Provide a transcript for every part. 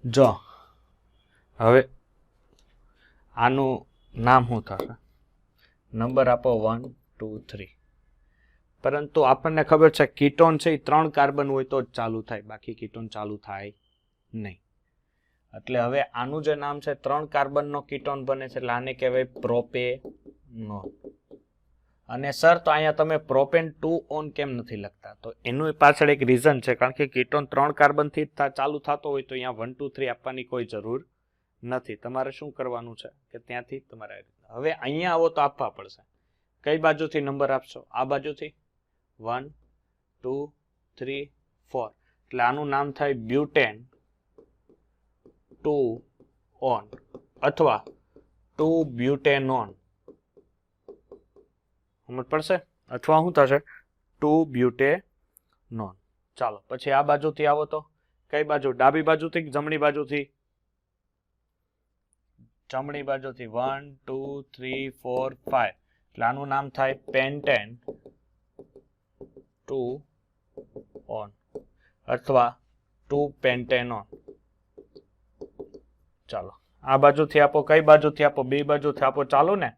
જો હવે આનું નામ શું થશે? નંબર આપો 1 2 3. પરંતુ આપણને ખબર છે કીટોન છે એ 3 કાર્બન હોય તો જ ચાલુ થાય, બાકી કીટોન ચાલુ થાય નહીં. એટલે હવે આનું જે નામ છે 3 કાર્બનનો કીટોન બને છે એટલે આને કહેવાય પ્રોપેનોન. અને સર તો અહીંયા તમે પ્રોપેન 2 ઓન કેમ નથી લખતા? તો એનું પાછળ એક રીઝન છે, કારણ કે કીટોન 3 કાર્બનથી ચાલુ થતો હોય તો અહીંયા 1 2 3 આપવાની કોઈ જરૂર નથી. તમારે શું કરવાનું છે કે ત્યાંથી તમારે હવે અહીંયા આવો તો આપવા પડશે. કઈ બાજુથી નંબર આપશો? આ બાજુથી 1 2 3 4. એટલે આનું નામ થાય બ્યુટેન 2 ઓન અથવા 2 બ્યુટેનોન. સમજ પડશે? અથવા શું થશે? 2 બ્યુટેનોન. ચાલો પછી આ બાજુથી આવો તો કઈ બાજુ? ડાબી બાજુથી કે જમણી બાજુથી? જમણી બાજુથી 1 2 3 4 5. એટલે આનું નામ થાય પેન્ટેન 2 ઓન અથવા 2 પેન્ટેનોન. ચાલો આ બાજુથી આપો. કઈ બાજુથી આપો? બે બાજુથી આપો. ચાલો ને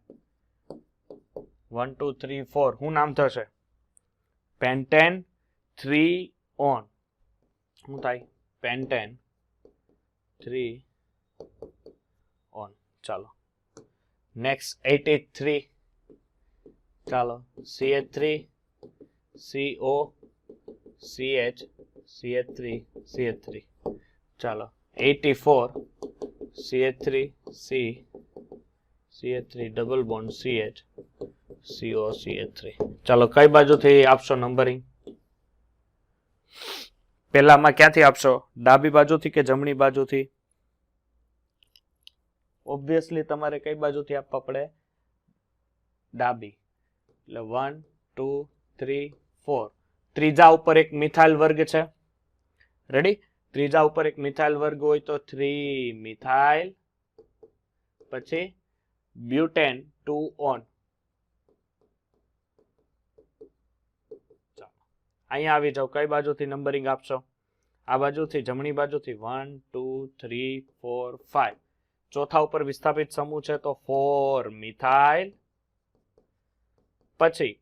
1 2 3 4. શું નામ થશે? Pentane 3 on. શું થાય? Pentane 3 on. ચાલો નેક્સ્ટ 83. ચાલો CH3 CO CH CH3 CH3. ચાલો 84 CH3 C CH3 double bond CH CO CH3. ચાલો કઈ બાજુથી આપશો નંબરિંગ? પહેલામાં ક્યાંથી આપશો? ડાબી બાજુથી કે જમણી બાજુથી? ઓબ્વિયસલી તમારે કઈ બાજુથી આપવા પડે? ડાબી. એટલે 1 2 3 4. ત્રીજા ઉપર એક મિથાઇલ વર્ગ છે. રેડી? ત્રીજા ઉપર એક મિથાઇલ વર્ગ હોય તો 3 મિથાઇલ પછી બ્યુટેન 2 ઓન. અહીંયા આવી જાઓ. કઈ બાજુથી નંબરિંગ આપશો? આ બાજુથી, જમણી બાજુથી 1 2 3 4 5. ચોથા ઉપર વિસ્થાપિત સમૂહ છે તો 4 મિથાઇલ પછી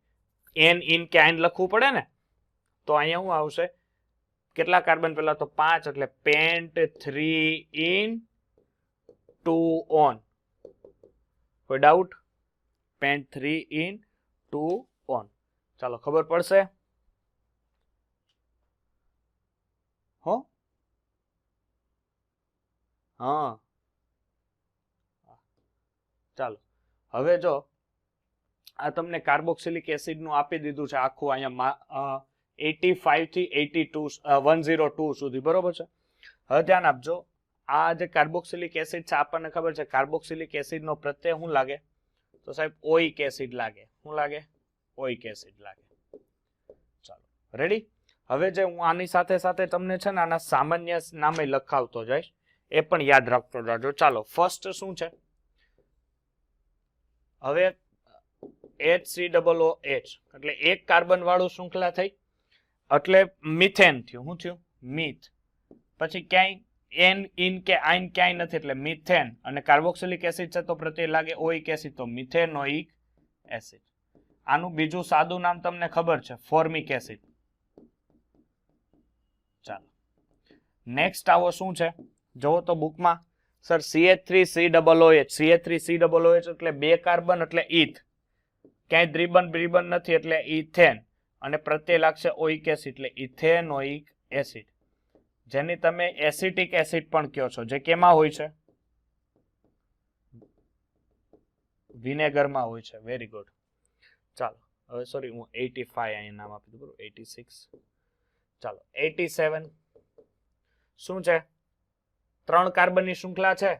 એન ઇન કે આઈન લખવું પડે ને, તો અહીંયા શું આવશે? કેટલા કાર્બન? પેલા તો 5 એટલે પેન્ટ 3 ઇન 2 ઓન. કોઈ ડાઉટ? Pant 3 in 2 on. ચાલો ખબર પડશે? હો હા ચાલો હવે જો આ તમને કાર્બોક્સિલિક એસિડ નું આપી દીધું છે આખું અહીંયા 85 થી 82 102 સુધી. બરોબર છે? હવે ધ્યાન આપજો. આ જે કાર્બોક્સિલિક એસિડ છે આપણને ખબર છે કાર્બોક્સિલિક એસિડ નો પ્રત્યય શું લાગે? તો સાહેબ ઓઇક એસિડ લાગે. શું લાગે? ઓઇક એસિડ લાગે. ચાલો રેડી? હવે જે હું આની સાથે સાથે તમને છે ને આના સામાન્ય નામે લખાવતો જઈશ, એ પણ યાદ રાખતો જાજો. ચાલો ફર્સ્ટ શું છે? હવે HCOOH એટલે એક કાર્બન વાળું શૃંખલા થઈ એટલે મિથેન થયું. શું થયું? મિથ. પછી ક્યાંય એન ઇન કે આઈન ક્યાંય નથી એટલે મિથેન. અને કાર્બોક્સિલિક એસિડ છે તો પ્રત્યય લાગે ઓઇક એસિડ તો મિથેનોઇક એસિડ. આનું બીજું સાદું નામ તમને ખબર છે? Formic acid. ચાલો નેક્સ્ટ આવો શું છે? જોવો તો બુકમાં સર CH3COOH. CH3COOH એટલે બે કાર્બન એટલે ઈથ. ક્યાંય દ્રિબન બ્રિબન નથી એટલે ઇથેન. અને પ્રત્યય લાગશે ઓઇક એસિડ એટલે ઇથેનોઇક એસિડ, જેની તમે એસિટિક એસિડ પણ કહો છો, જે કેમાં હોય છે? વિનેગરમાં હોય છે. Very good. ચાલો હવે સોરી હું 85 અહીં નામ આપી દઉં. 86. ચાલો 87 શું છે? 3 કાર્બનની શૃંખલા છે.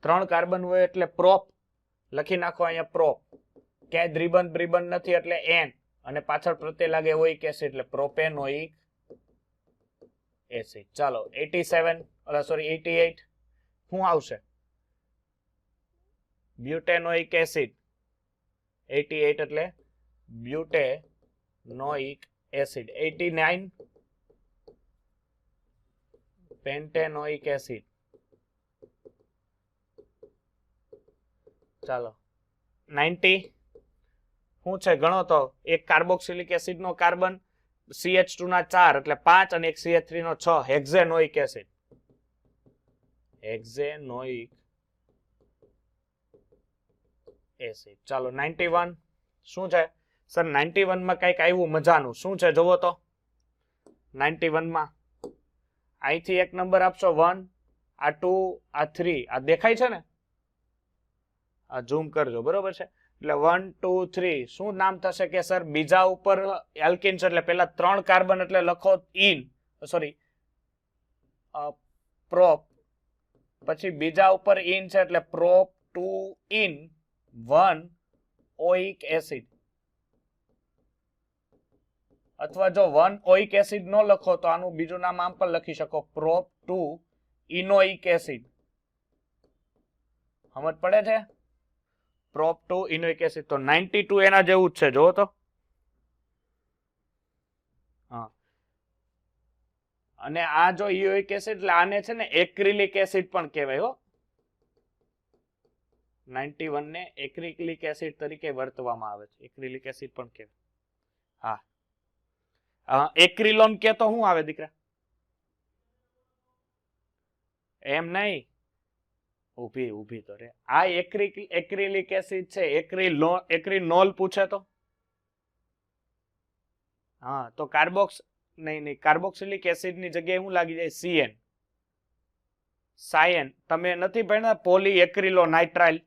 3 કાર્બન હોય એટલે પ્રોપ લખી નાખો અહીંયા પ્રોપ. ક્યાંય દ્રિબન બ્રિબન નથી એટલે એન. અને પાછળ પ્રત્યય લાગે ઓઇક એસિડ એટલે પ્રોપેનોઇક એસિડ. ચાલો 87 સોરી 88 શું આવશે? બ્યુટેનોઇક એસિડ. 88 એટલે બ્યુટેનોઇક એસિડ. 89 પેન્ટેનોઇક એસિડ. ચાલો 90 શું છે ગણો તો એક કાર્બોક્સિલિક એસિડ નો કાર્બન CH2 ના 4 એટલે 5 અને એક CH3 નો 6 હેક્ઝેનોઇક એસિડ. હેક્ઝેનોઇક એસિડ. ચાલો 91 શું છે સર? 91 માં કઈક આવ્યું મજાનું. શું છે જોવો તો? 91 માં અહીંથી એક નંબર આપશો 1, આ 2, આ 3, આ દેખાય છે ને? આ ઝૂમ કરજો, બરોબર છે? એટલે 1 2 3 શું નામ થશે કે સર બીજા ઉપર એલ્કિન છે એટલે પેલા 3 કાર્બન એટલે લખો ઇન, સોરી પ્રોપ, પછી બીજા ઉપર ઇન છે એટલે પ્રોપ 2 ઇન 1 ઓઇક એસિડ. અથવા જો 1 ઓઇક એસિડ નો લખો તો આનું બીજું નામ આમ પણ લખી શકો, પ્રોપ 2 ઇનોઇક એસિડ. સમજ પડે છે? Prop 2 enoic acid. તો 92 એના જેવું જ છે, જોવો તો. હા, અને આ જો ઇઓઇક એસિડ એટલે આને છે ને એક્રિલિક એસિડ પણ કહેવાય હો. 91 ને એક્રિલિક એસિડ તરીકે વર્તવામાં આવે છે. એક્રિલિક એસિડ પણ કહેવાય. હા, એક્રિલોન કે તો શું આવે દીકરા? એમ નહીં, ઊભી તો રે. આ એક્રિલિક એસિડ છે. એક્રિનોલ પૂછે તો? હા, તો નહીં કાર્બોક્સિલિક એસિડ ની જગ્યાએ શું લાગી જાય? CN. સાયન. તમે નથી ભણ્યા પોલી એક્રિલોનાઇટ્રાઇલ?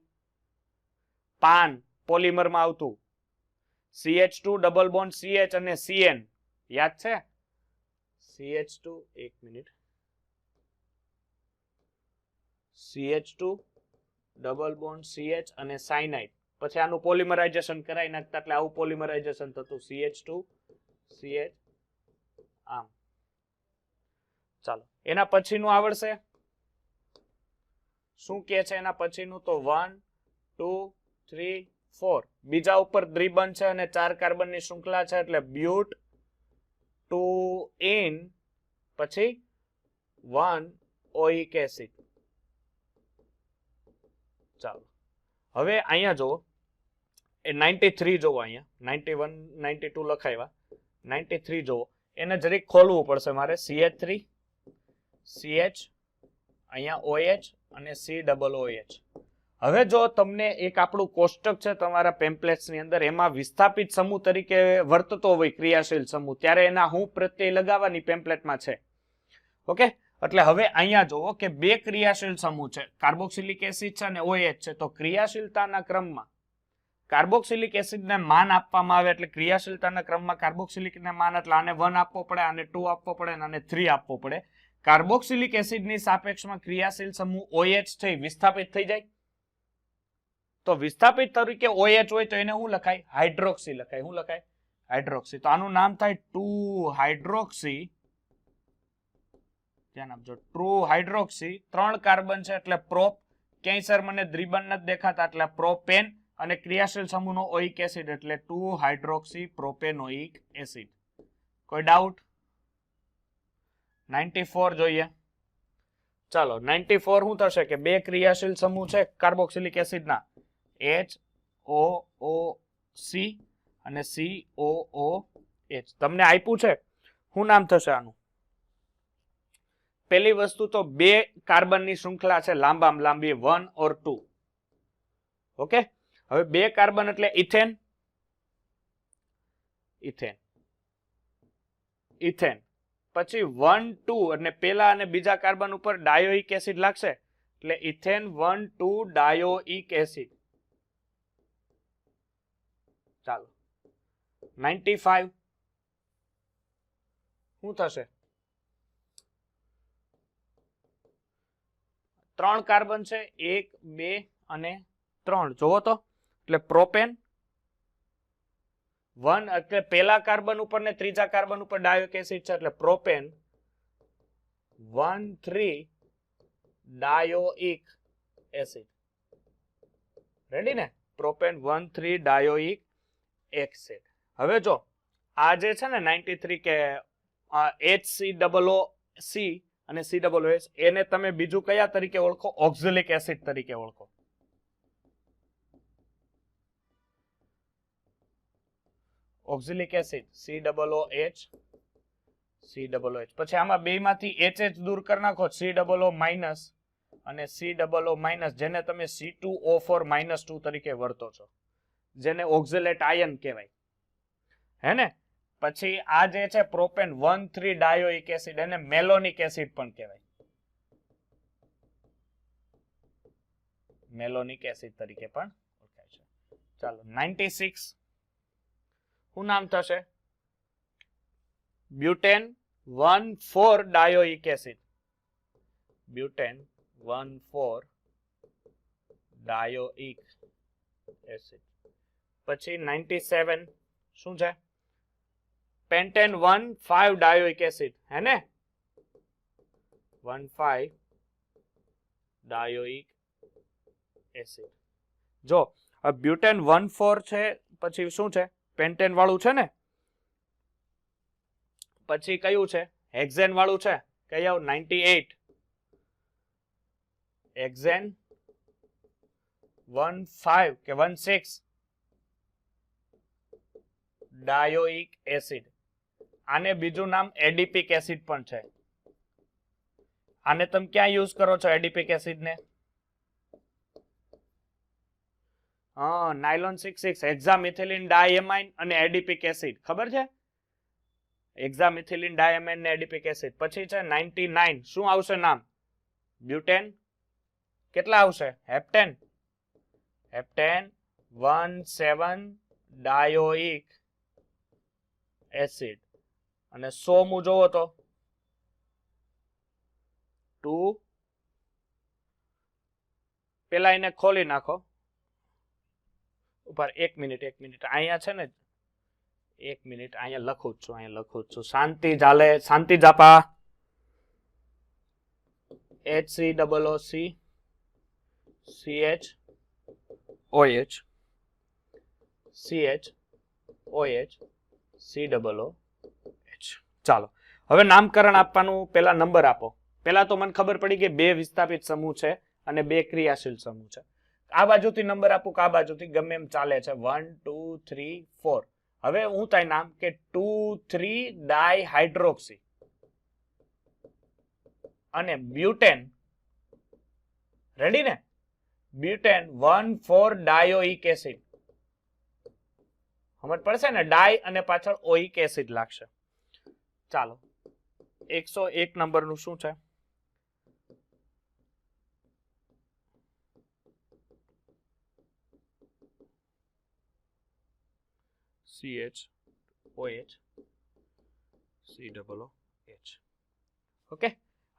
પાન પોલિમર માં આવતું. CH2 ડબલ બોન્ડ CH અને CN યાદ છે? CH2 એક minute, CH2 double bond CH અને સાયનાઇડ, પછી આનું પોલિમરાઇઝેશન કરાવી નાખતા એટલે આવું પોલિમરાઇઝેશન થતું CH2 CH આમ. ચાલો એના પછીનું આવડશે? શું કે છે એના પછીનું? તો 1 2 3 4 બીજા ઉપર દ્વિબંધ છે અને 4 કાર્બન ની શૃંખલા છે એટલે બ્યુટ 2 ઇન પછી 1 ઓઇક એસિડ. ચાલો હવે અહીંયા જો એ 93 જોવો, અહીંયા 91 92 લખાવ્યા, 93 જોવો. એને જરીક ખોલવું પડશે મારે. CH3 CH અહીંયા OH અને COOH. હવે જો તમને એક આપણું કોષ્ટક છે તમારા પેમ્પલેટ્સ ની અંદર, એમાં વિસ્થાપિત સમૂહ તરીકે વર્તતો હોય ક્રિયાશીલ સમૂહ, ત્યારે એના હું પ્રત્યય લગાવવાની પેમ્પલેટમાં છે. ઓકે, એટલે હવે અહીંયા જોવો કે બે ક્રિયાશીલ સમૂહ છે, કાર્બોક્સિલિક એસિડ છે અને OH છે. તો ક્રિયાશીલતાના ક્રમમાં કાર્બોક્સિલિક એસિડને માન આપવામાં આવે એટલે ક્રિયાશીલતાના ક્રમમાં કાર્બોક્સિલિકને માન એટલે આને 1 આપવો પડે, આને 2 આપવો પડે અને આને 3 આપવો પડે. કાર્બોક્સિલિક એસિડની સાપેક્ષમાં ક્રિયાશીલ સમૂહ OH થઈ વિસ્થાપિત થઈ જાય. તો વિસ્થાપિત તરીકે OH હોય તો એને શું લખાય? હાઇડ્રોક્સી લખાય. શું લખાય? હાઇડ્રોક્સી. તો આનું નામ થાય 2 હાઇડ્રોક્સી. ધ્યાન આપજો, 2 હાઇડ્રોક્સી. 3 કાર્બન છે એટલે પ્રોપ. ક્યાંય સર મને દ્વિબંધ નથી દેખાતા એટલે પ્રોપેન, અને ક્રિયાશીલ સમૂહનો ઓઇક એસિડ એટલે 2 હાઇડ્રોક્સી પ્રોપેનોઇક એસિડ. કોઈ ડાઉટ? 94 જોઈએ. ચાલો 94 શું થશે કે બે ક્રિયાશીલ સમૂહ છે કાર્બોક્સિલિક એસિડના, HOOC અને COOH. તમને આપ્યું છે, શું નામ થશે આનું? પહેલી વસ્તુ તો બે કાર્બનની શૃંખલા છે લાંબામાં લાંબી, 1 or 2. ઓકે, હવે બે કાર્બન એટલે ઇથેન, ઇથેન, ઇથેન. પછી 1 2 અને પેલા અને બીજા કાર્બન ઉપર ડાયોઇક એસિડ લાગશે એટલે ઇથેન 1 2 ડાયોઇક એસિડ. ચાલો 95 શું થશે? 3 કાર્બન છે, 1 2 અને 3 જોવો તો, એટલે પ્રોપેન 1 એટલે પેલા કાર્બન ઉપર ને ત્રીજા કાર્બન ઉપર ડાયોઇક એસિડ છે એટલે પ્રોપેન 1 3 ડાયોઇક એસિડ. રેડી ને? Propane 1 3 dioic acid. હવે જો આ જે છે ને 93 કે HCOOC અને COOH, એને તમે બીજું કયા તરીકે ઓળખો? ઓક્ઝેલિક એસિડ તરીકે ઓળખો. Oxalic acid COOH. પછી આમાં બે માંથી HH દૂર કરી નાખો, COO માઇનસ અને COO માઇનસ, જેને તમે C2O4 -2 તરીકે વર્તો છો, જેને ઓક્ઝેલેટ આયન કહેવાય, હે ને? પછી આ જે છે પ્રોપેન 1,3 ડાયોઇક એસિડ, એને મેલોનિક એસિડ પણ કહેવાય, મેલોનિક એસિડ તરીકે પણ ઓળખાય છે. ચાલો 96 શું નામ થશે? Butane 1,4 dioic acid, butane 1,4 dioic acid. પછી 97 શું છે? પેન્ટેન 1,5 ડાયોઇક એસિડ, હે ને? 1,5 ડાયોઇક એસિડ. જો બ્યુટેન 1,4 છે, પછી શું છે? પેન્ટેન વાળું છે ને? પછી કયું છે? હેક્ઝેન વાળું છે. કયું? 98 હેક્ઝેન 1,5 કે 1,6 ડાયોઇક એસિડ. આને બીજું નામ એડિપિક એસિડ પણ છે. આને તમે ક્યાં યુઝ કરો છો એડિપિક એસિડ ને? હા, નાયલોન 6,6 હેક્ઝામિથિલિન ડાયએમાઇન અને એડિપિક એસિડ, ખબર છે? હેક્ઝામિથિલિન ડાયએમાઇન ને એડિપિક એસિડ. પછી છે 99 શું આવશે નામ? બ્યુટેન. કેટલા આવશે? હેપ્ટેન. Heptane 1,7 dioic acid. અને 100 મુ જોવો તો 2. પેલા એને ખોલી નાખો ઉપર. એક મિનિટ અહીંયા છે ને, એક મિનિટ અહીંયા લખું છું. શાંતિ ચાલે, શાંતિ જાપા. HCOOC CHOH COOH. ચાલો હવે નામકરણ આપવાનું. પેલા નંબર આપો. પેલા તો મને ખબર પડી કે 2 વિસ્થાપિત સમૂહ છે અને 2 ક્રિયાશીલ સમૂહ છે. આ બાજુથી નંબર આપું કે આ બાજુથી, ગમે એમ ચાલે છે. 1 2 3 4. હવે હું થાય નામ કે 2,3 ડાયહાઇડ્રોક્સી અને બ્યુટેન. રેડી ને? Butane 1,4 dioic acid. સમજ પડશે ને? ડાય અને પાછળ ઓઇક એસિડ લાગશે. ચાલો 101 નંબરનું શું છે? CHOH COOH. ઓકે,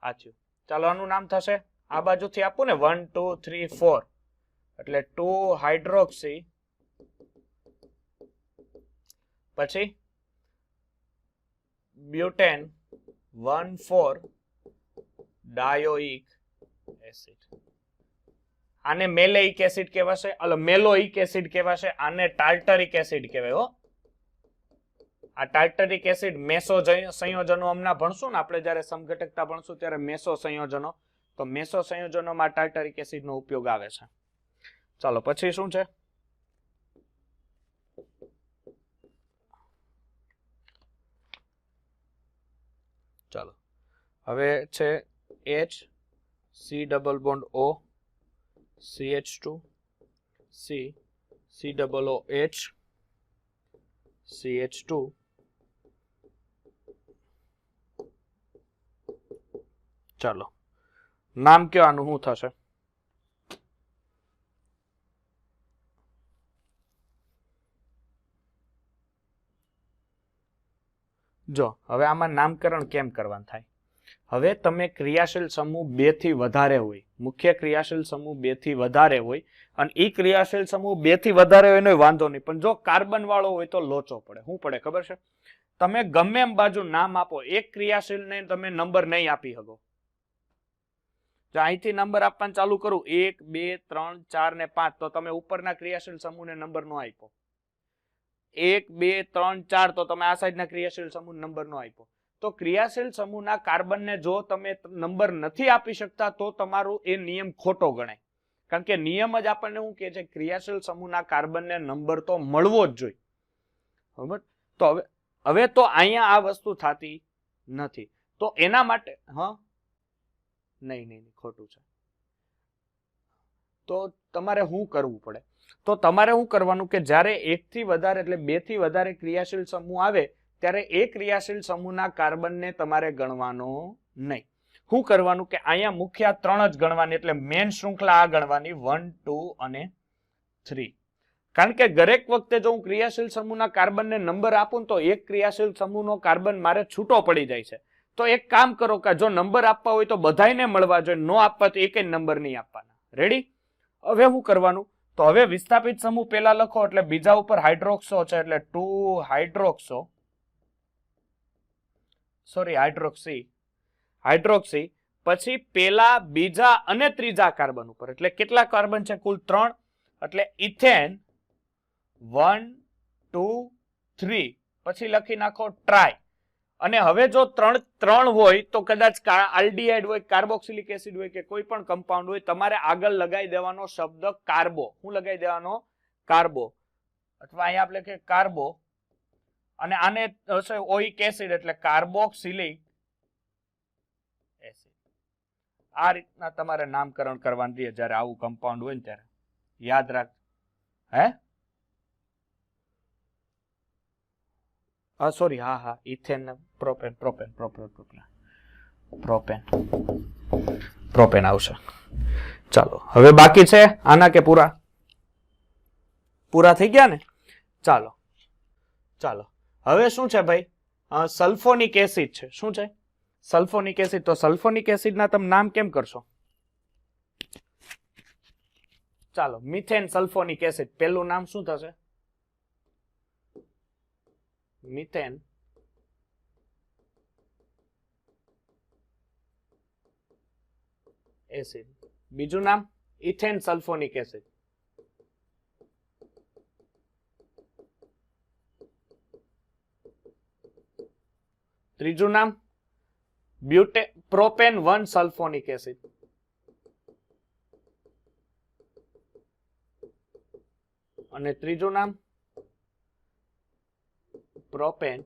આ થયું. ચાલો આનું નામ થશે, આ બાજુથી આપું ને 1 2 3 4, એટલે 2 હાઇડ્રોક્સી, પછી બ્યુટેન 1,4 ડાયોઇક એસિડ. આને મેલેઇક એસિડ કહેવાશે, મેલોઇક એસિડ કહેવાશે. આને ટાર્ટરિક એસિડ કહેવાય. હો, આ ટાર્ટરિક એસિડ મેસો સંયોજનો હમણાં ભણશું ને આપણે, જ્યારે સમઘટકતા ભણશું ત્યારે મેસો સંયોજનો. તો મેસો સંયોજનોમાં ટાર્ટરિક એસિડનો ઉપયોગ આવે છે. ચાલો પછી શું છે? ચાલો હવે છે H C double bond O CH2 C COOH CH2. ચાલો નામ કયો આનું? શું થશે? જો હવે આમાં નામકરણ કેમ કરવાનું થાય? હવે તમે ક્રિયાશીલ સમૂહ 2 થી વધારે હોય, મુખ્ય ક્રિયાશીલ સમૂહ 2 થી વધારે હોય, અને ઈ ક્રિયાશીલ સમૂહ 2 થી વધારે હોય એનો વાંધો નહીં, પણ જો કાર્બન વાળો હોય તો લોચો પડે. શું પડે ખબર છે? તમે ગમે એમ બાજુ નામ આપો, એક ક્રિયાશીલને તમે નંબર નહીં આપી શકો. જો અહીંથી નંબર આપવાનું ચાલુ કરું 1 2 3 4 ને 5, તો તમે ઉપરના ક્રિયાશીલ સમૂહને નંબર નો આપ્યો. 1 2 3 4 તો તમે આ સાઈડના ક્રિયાશીલ સમૂહ નંબર નો આપ્યો. તો ક્રિયાશીલ સમૂહના કાર્બનને જો તમે નંબર નથી આપી શકતા તો તમારું એ નિયમ ખોટો ગણાય. કારણ કે નિયમ જ આપણને શું કહે છે, ક્રિયાશીલ સમૂહના કાર્બનને નંબર તો મળવો જ જોઈએ. બરાબર? તો હવે તો અહીંયા આ વસ્તુ થતી નથી. તો એના માટે નહીં ખોટું છે. તો તમારે શું કરવું પડે? તો તમારે શું કરવાનું કે જ્યારે 1 થી વધારે એટલે 2 થી વધારે ક્રિયાશીલ સમૂહ આવે ત્યારે એ ક્રિયાશીલ સમૂહના કાર્બનને તમારે ગણવાનો નહીં. શું કરવાનું કે અહીંયા મુખ્ય 3 જ ગણવાની, એટલે મેન શૃંખલા આ ગણવાની 1, 2 અને 3. કારણ કે દરેક વખતે જો હું ક્રિયાશીલ સમૂહના કાર્બનને નંબર આપું તો એક ક્રિયાશીલ સમૂહનો કાર્બન મારે છૂટો પડી જાય છે. તો એક કામ કરો કે જો નંબર આપવા હોય તો બધાને મળવા જોઈએ, નો આપવા તો એકેય નંબર નહીં આપવાના. રેડી? હવે શું કરવાનું? તો હવે વિસ્થાપિત સમૂહ પેલા લખો, એટલે બીજા ઉપર હાઇડ્રોક્સો છે એટલે 2 હાઇડ્રોક્સો, સોરી હાઇડ્રોક્સી, પછી પેલા, બીજા અને ત્રીજા કાર્બન ઉપર, એટલે કેટલા કાર્બન છે? કુલ 3, એટલે ઇથેન 1, 2, 3, પછી લખી નાખો ટ્રાય. અને હવે જો 3 હોય તો કદાચ આલ્ડીહાઇડ હોય, કાર્બોક્સિલિક એસિડ હોય કે કોઈ પણ કમ્પાઉન્ડ હોય, તમારે આગળ લગાવી દેવાનો શબ્દ કાર્બો. શું લગાવી દેવાનો? કાર્બો. અથવા અહીંયા આપણે કે કાર્બો, અને આને હશે ઓઇક એસિડ એટલે કાર્બોક્સિલિક એસિડ. આ રીતના તમારે નામકરણ કરવાનું રહે જ્યારે આવું કમ્પાઉન્ડ હોય ને ત્યારે. યાદ રાખ. સોરી, ઇથેન, પ્રોપેન આવશે. ચાલો, હવે બાકી છે આના કે પૂરા થઈ ગયા ને? ચાલો હવે શું છે ભાઈ? સલ્ફોનિક એસિડ છે. શું છે? Sulphonic acid. તો સલ્ફોનિક એસિડ ના તમે નામ કેમ કરશો? ચાલો, મિથેન સલ્ફોનિક એસિડ. પેલું નામ શું થશે? Methane acid. બીજું નામ ઇથેન સલ્ફોનિક એસિડ. ત્રીજું નામ પ્રોપેન 1 સલ્ફોનિક એસિડ. અને ત્રીજું નામ પ્રોપેન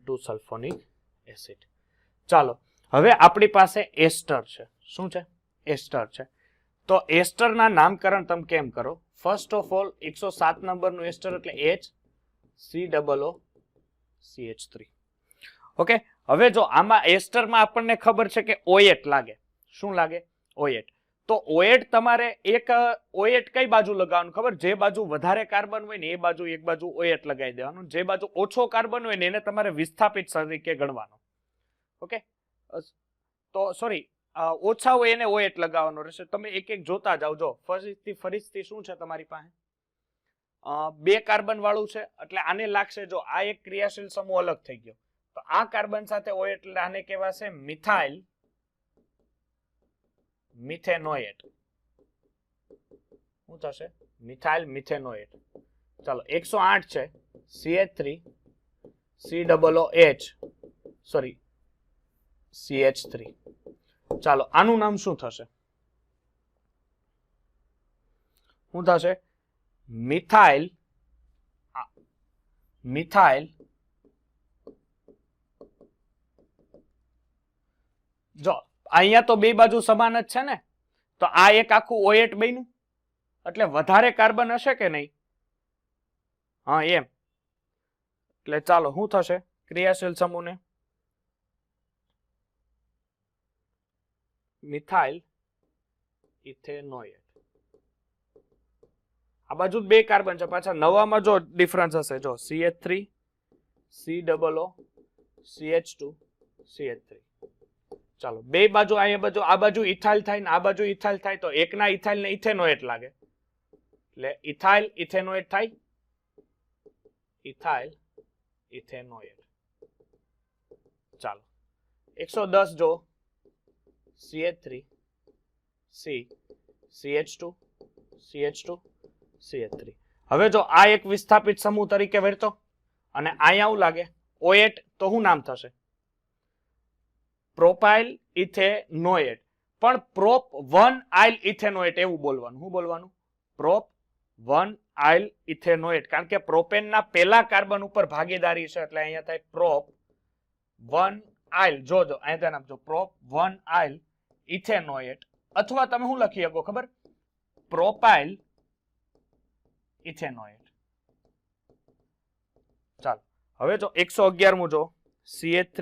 2 સલ્ફોનિક એસિડ. ચાલો, હવે આપણી પાસે એસ્ટર છે. શું છે? એસ્ટર છે. તો એસ્ટરના નામકરણ તમે કેમ કરો? ફર્સ્ટ ઓફ ઓલ 107 નંબરનું એસ્ટર એટલે HCOOCH3. ઓકે, હવે જો આમાં એસ્ટરમાં આપણને ખબર છે કે OH લાગે. શું લાગે? OH. તો OH તમારે એક OH કઈ બાજુ લગાવવાનું ખબર? જે બાજુ વધારે કાર્બન હોય ને એ બાજુ એક બાજુ OH લગાવી દેવાનું. જે બાજુ ઓછો કાર્બન હોય ને એને તમારે વિસ્થાપિત તરીકે ગણવાનો. ઓકે, તો સોરી, ઓછા હોય એને OH લગાવવાનો રહેશે. તમે એક એક જોતા જાવ. જો ફરીથી શું છે તમારી પાસે? 2 કાર્બન વાળું છે એટલે આને લાગશે. જો આ એક ક્રિયાશીલ સમૂહ અલગ થઈ ગયો તો આ કાર્બન સાથે OH એટલે આને કહેવાશે મિથાઇલ મિથેનોએટ. શું થશે? મિથાઇલ મિથેનોએટ. ચાલો, 108 છે CH3 COOH, સોરી CH3. ચાલો, આનું નામ શું થશે? શું થશે? મિથાઇલ જો અહીંયા તો બે બાજુ સમાન જ છે ને, તો આ એક આખું OH બન્યું એટલે વધારે કાર્બન હશે કે નહીં? એમ. એટલે ચાલો, શું થશે ક્રિયાશીલ સમૂહને? Methyl ethanoate. આ બાજુ 2 કાર્બન છે. પાછા નવામાં જો ડિફરન્સ હશે. જો CH3 COO CH2 CH3. ચાલો, બે બાજુ આ બાજુ ઇથાઇલ થાય ને આ બાજુ ઇથાઇલ થાય તો એકના ઇથાઇલ ને ઇથેનોએટ લાગે એટલે ઇથાઇલ ઇથેનોએટ થાય. Ethyl ethanoate. ચાલો, 110 જો CH3 C CH2 CH2 CH3. હવે જો આ એક વિસ્થાપિત સમૂહ તરીકે વર્તો અને અહીંયા આવું લાગે OH તો શું નામ થશે? Propyl ethanoate. પણ પ્રોપ 1 આઇલ ઇથેનોએટ એવું બોલવાનું. શું બોલવાનું? Prop 1 isle ethanoate. કારણ કે પ્રોપેનના પહેલા કાર્બન ઉપર ભાગીદારી છે એટલે અહીંયા થાય પ્રોપ 1 આઇલ. જોજો અહીંયા ધ્યાન આપજો, પ્રોપ 1 આઇલ ઇથેનોએટ. અથવા તમે શું લખી શકો ખબર? Propyl ethanoate. ચાલો હવે જો 111 જો CH3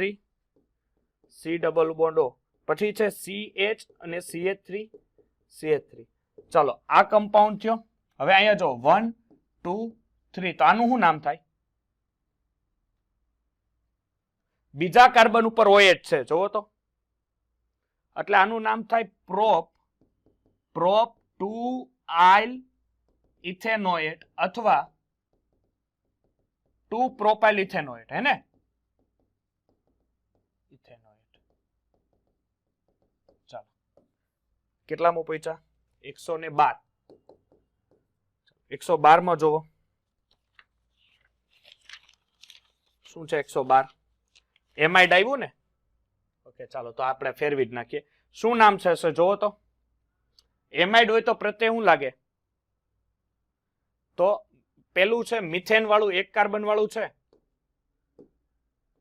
C double bond O, પછી છે CH અને CH3 CH3. ચાલો આ કમ્પાઉન્ડ થયો. હવે અહીંયા જો 1 2 3 તો આનું શું નામ થાય? બીજા કાર્બન ઉપર OH છે જોવો તો, એટલે આનું નામ થાય પ્રોપ 2 આઇલ ઇથેનોએટ અથવા 2 પ્રોપાઇલ ઇથેનોએટ. હે ને? ઇથેનોએટ. ચાલો કેટલામાં પહોંચ્યા? 112. 112 માં જોવો શું છે? 112 એમાઇડ આવ્યું ને? ઓકે ચાલો તો આપણે ફેરવી જ નાખીએ. શું નામ છે જોવો તો? એમાઇડ હોય તો પ્રત્યય શું લાગે? તો પેલું છે મિથેન વાળું, એક કાર્બન વાળું છે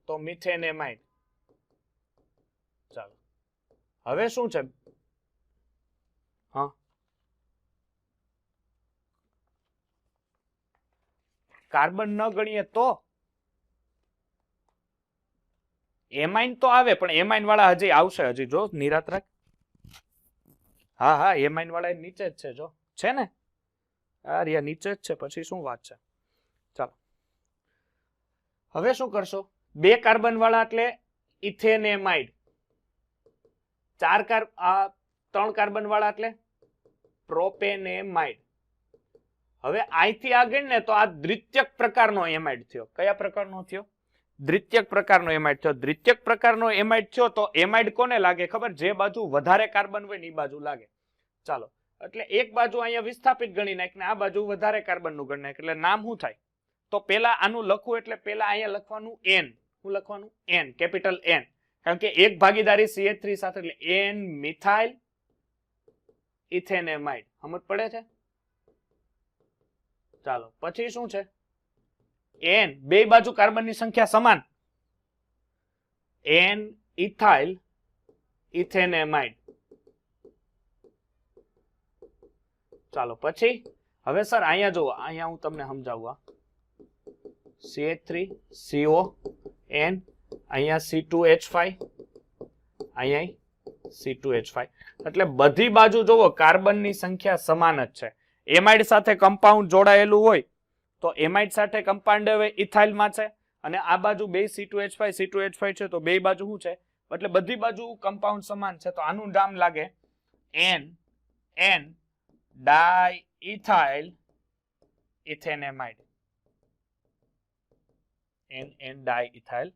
તો મિથેન એમાઇડ. ચાલો હવે શું છે? હા કાર્બન ન ગણીએ તો એમાઇન તો આવે, પણ એમાઇન વાળા હજી આવશે. હજી જો નિરાત રાખ. હા એમાઇન વાળા નીચે જ છે. જો છે ને આ રહ્યા નીચે જ છે. પછી શું વાત છે? ચાલો હવે શું કરશો? 2 કાર્બન વાળા એટલે ઇથેનેમાઇડ. 3 કાર્બન વાળા એટલે પ્રોપેનેમાઇડ. હવે અહીંથી આગળ ને તો આ દ્વિતીયક પ્રકારનો એમાઇડ થયો. કયા પ્રકારનો થયો? દ્વિતીયક પ્રકારનો એમાઇડ થયો. દ્વિતીયક પ્રકારનો એમાઇડ થયો તો એમાઇડ કોને લાગે ખબર? જે બાજુ વધારે કાર્બન હોય ને એ બાજુ લાગે. ચાલો એટલે એક બાજુ અહીંયા વિસ્થાપિત ગણી નાખ ને આ બાજુ વધારે કાર્બન નું ગણી નાખ. એટલે નામ શું થાય? તો પેલા આનું લખવું એટલે પેલા અહીંયા લખવાનું N. શું લખવાનું? N, capital N. કારણ કે એક ભાગીદારી CH3 સાથે એટલે N મિથાઇલ ઇથેનેમાઇડ. સમજ પડે છે? ચાલો પછી શું છે? N બે બાજુ કાર્બનની સંખ્યા સમાન. N ethyl ethanamide. ચાલો પછી હવે સર અહીંયા જુઓ, અહીંયા હું તમને સમજાવવા. CH3 CO N, અહીંયા C2H5, અહીંયા C2H5. એટલે બધી બાજુ જુઓ કાર્બનની સંખ્યા સમાન જ છે. એમાઇડ સાથે કમ્પાઉન્ડ જોડાયેલું હોય તો એમાઇડ સાથે કમ્પાઉન્ડ હવે ઇથાઇલમાં છે અને આ બાજુ બે C2H5 છે તો બે બાજુ શું છે? એટલે બધી બાજુ કમ્પાઉન્ડ સમાન છે તો આનું નામ લાગે N ડાઇઇથાઇલ ઇથેનેમાઇડ. N ડાઇઇથાઇલ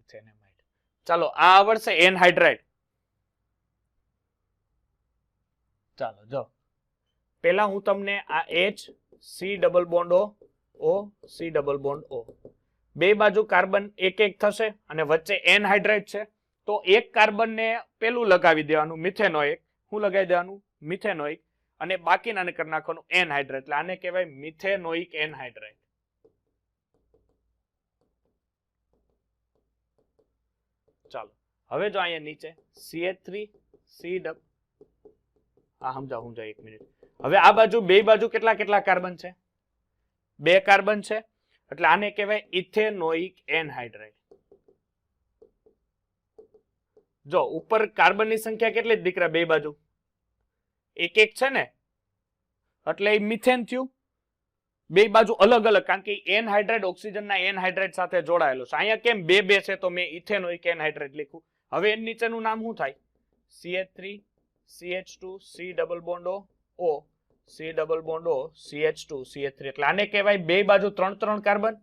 ઇથેનેમાઇડ. ચાલો આ આવડશે એનહાઇડ્રાઇડ. ચાલો જો પેલા હું તમને આ H C double bond O C double bond O બે બાજુ કાર્બન એક એક થશે અને વચ્ચે એનહાઇડ્રાઇડ છે તો એક કાર્બન ને પેલું લગાવી દેવાનું મિથેનોઇક. શું લગાવી દેવાનું? મિથેનોઇક. અને બાકીનાને કરી નાખવાનું એનહાઇડ્રાઇડ. એટલે આને કહેવાય મિથેનોઇક એનહાઇડ્રાઇડ. ચાલો હવે જો અહીંયા નીચે CH3 C ડબલ. હા સમજાવ એક મિનિટ. હવે આ બાજુ બે બાજુ કેટલા કેટલા કાર્બન છે? 2 કાર્બન છે એટલે આને કહેવાય ઇથેનોઇક એનહાઇડ્રાઇડ. જો ઉપર કાર્બનની સંખ્યા કેટલી દીકરા? બે બાજુ એક એક છે ને એટલે એ મિથેન થયું. બે બાજુ અલગ અલગ કારણ કે એનહાઇડ્રાઇડ ઓક્સિજનના એનહાઇડ્રાઇડ સાથે જોડાયેલો છે. અહીંયા કેમ બે બે છે તો મેં ઇથેનોઇક એનહાઇડ્રાઇડ લખ્યું. હવે એની નીચેનું નામ શું થાય? CH3 CH2 C double bond O C double bond O CH2 CH3. એટલે આને કહેવાય બે બાજુ 3 કાર્બન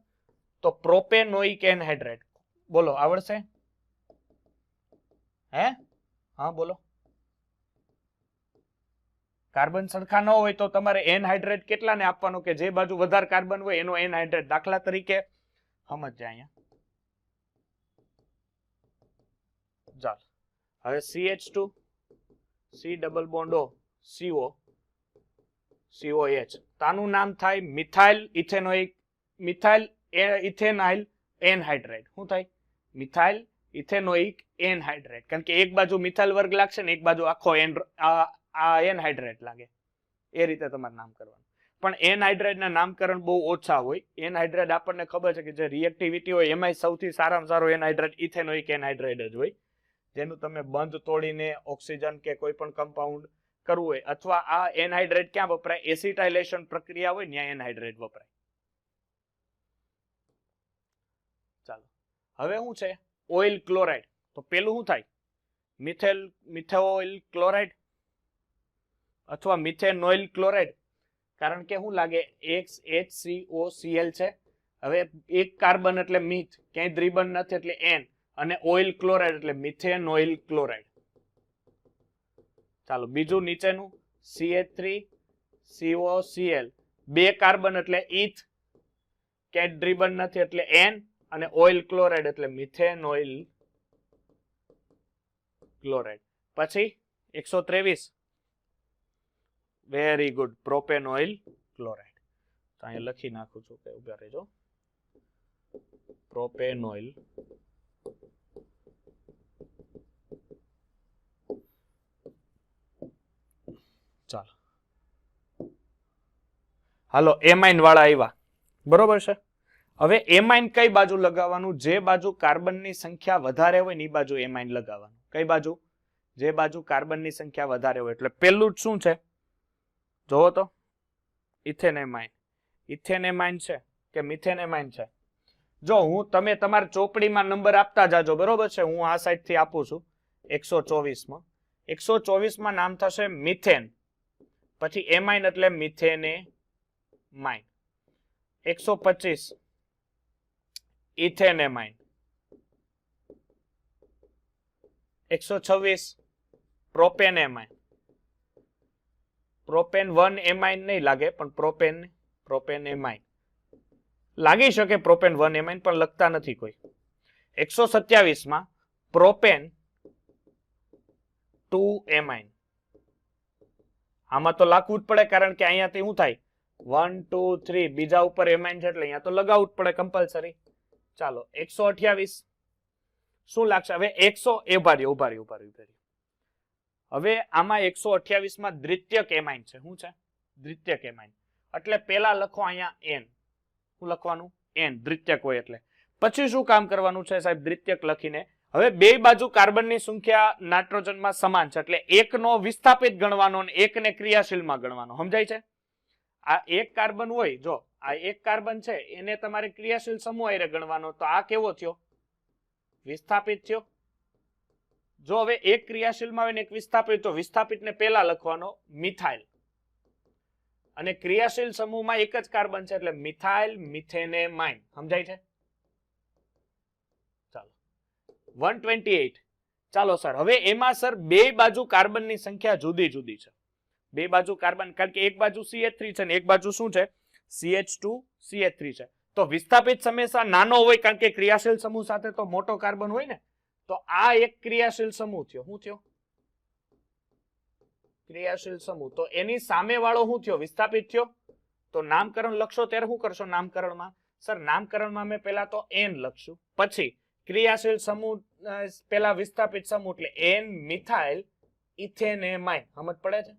તો પ્રોપેનોઇક એનહાઇડ્રાઇડ. બોલો આવડશે? હે? હા બોલો. કાર્બન સરખા ન હોય તો તમારે એનહાઇડ્રેટ કેટલાને આપવાનો કે જે બાજુ વધારે કાર્બન હોય એનો એનહાઇડ્રેટ. દાખલા તરીકે સમજ્યા અહીંયા. ચાલ હવે CH2 C double bond O CO COH તો આનું નામ થાય મિથાઇલ ઇથેનોઇક મિથાઇલ ઇથેનાઇલ એનહાઇડ્રેટ. શું થાય? Methyl ethanoic anhydrate. કારણ કે એક બાજુ મિથાઇલ વર્ગ લાગશે ને એક બાજુ આખો એનહાઇડ્રેટ લાગે. એ રીતે તમારે નામ કરવાનું. પણ એનહાઇડ્રેટના નામકરણ બહુ ઓછા હોય. એનહાઇડ્રેટ આપણને ખબર છે કે જે રિએક્ટિવિટી હોય એમાં સૌથી સારામાં સારો એનહાઇડ્રેટ ઇથેનોઇક એનહાઇડ્રેટ જ હોય, જેનું તમે બંધ તોડીને ઓક્સિજન કે કોઈ પણ કમ્પાઉન્ડ કરવું હોય. અથવા આ એનહાઇડ્રેટ ક્યાં વપરાય? એસિટાઇલેશન પ્રક્રિયા હોય ત્યાં એનહાઇડ્રેટ વપરાય. ચાલો હવે શું છે? Oil chloride. તો પેલું શું થાય? મિથેનોઇલ ક્લોરાઇડ અથવા મિથેનોઇલ ક્લોરાઇડ. કારણ કે શું લાગે? HCOCl છે. હવે એક કાર્બન એટલે મિથ, ક્યાંય દ્વિબંધ નથી એટલે એન, અને ઓઇલ ક્લોરાઇડ એટલે મિથેનોઇલ ક્લોરાઇડ. ચાલો બીજું નીચેનું CH3COCl. બે કાર્બન એટલે ઇથ, ક્યાંય દ્વિબંધ નથી એટલે એન, અને ઓઇલ ક્લોરાઇડ એટલે મિથેનોઇલ ક્લોરાઇડ. પછી 123 વેરી ગુડ પ્રોપેનોઇલ ક્લોરાઇડ. તો અહીંયા લખી નાખું છું કે ઉભા રહેજો. પ્રોપેનોઇલ ચાલો હાલો એમાઇન વાળા આવ્યા. બરોબર છે. હવે એમાઇન કઈ બાજુ લગાવવાનું? જે બાજુ કાર્બનની સંખ્યા વધારે હોય ને એ બાજુ એમાઇન લગાવવાનું. કઈ બાજુ? જે બાજુ કાર્બનની સંખ્યા વધારે હોય. એટલે પેલું જ શું છે? જોવો તો ઇથેનેમાઇન. ઇથેનેમાઇન છે કે મિથેનેમાઇન છે? જો હું તમે તમારા ચોપડીમાં નંબર આપતા જાજો. બરોબર છે. હું આ સાઈડ થી આપું છું 124 માં. 124 માં નામ થશે મિથેન. પછી એમાઇન એટલે મિથેનેમાઇન. 125 ઇથેનેમાઇન. 126 પ્રોપેનેમાઇન. પ્રોપેન 1 એમાઇન નહીં લાગે પણ પ્રોપેનેમાઇન લાગી શકે. પ્રોપેન 1 એમાઇન પણ લખતા નથી કોઈ. 127 માં પ્રોપેન 2 એમાઇન. આમાં તો લાખવું જ પડે કારણ કે અહીંયાથી શું થાય? 1 2 3 બીજા ઉપર એમાઇન છે એટલે અહીંયા તો લગાવવું જ પડે કમ્પલસરી. ચાલો 128 શું લાગશે? હવે 100 ઉભા રહ્યો. હવે આમાં 128 માં દ્વિતીયક એમાઇન છે. શું છે? દ્વિતીયક એમાઇન. એટલે પેલા લખો અહીંયા n. શું લખવાનું? n. દ્વિતીયક હોય એટલે. પછી શું કામ કરવાનું છે સાહેબ? દ્વિતીયક લખીને હવે બે બાજુ કાર્બનની સંખ્યા નાઇટ્રોજનમાં સમાન છે એટલે એકનો વિસ્થાપિત ગણવાનો અને એકને ક્રિયાશીલમાં ગણવાનો. સમજાય છે? આ એક કાર્બન હોય, જો આ એક કાર્બન છે એને તમારે ક્રિયાશીલ સમૂહ આરે ગણવાનો. તો આ કેવો થયો? વિસ્થાપિત થયો. જો હવે એક ક્રિયાશીલમાં હોય ને એક વિસ્થાપિત, તો વિસ્થાપિતને પહેલા લખવાનો મિથાઇલ, અને ક્રિયાશીલ સમૂહમાં એક જ કાર્બન છે એટલે મિથાઇલ મિથેનેમાઇન. સમજાય છે? ચાલો 128. ચાલો સર હવે એમાં સર બે બાજુ કાર્બનની સંખ્યા જુદી જુદી છે. બે બાજુ કાર્બન, કારણ કે એક બાજુ CH3 છે ને એક બાજુ શું છે? CH2 CH3 છે. તો વિસ્થાપિત હંમેશા નાનો હોય કારણ કે ક્રિયાશીલ સમૂહ સાથે તો મોટો કાર્બન હોય ને. તો આ એક ક્રિયાશીલ સમૂહ થયો. શું થયો? ક્રિયાશીલ સમૂહ. તો એની સામે વાળો શું થયો? વિસ્થાપિત થયો. તો નામકરણ લખશો ત્યારે શું કરશો નામકરણમાં? સર નામકરણમાં મેં પહેલા તો n લખશું, પછી ક્રિયાશીલ સમૂહ પહેલા વિસ્થાપિત સમૂહ એટલે n મિથાઇલ ઇથેનેમાઇન. સમજ પડે છે?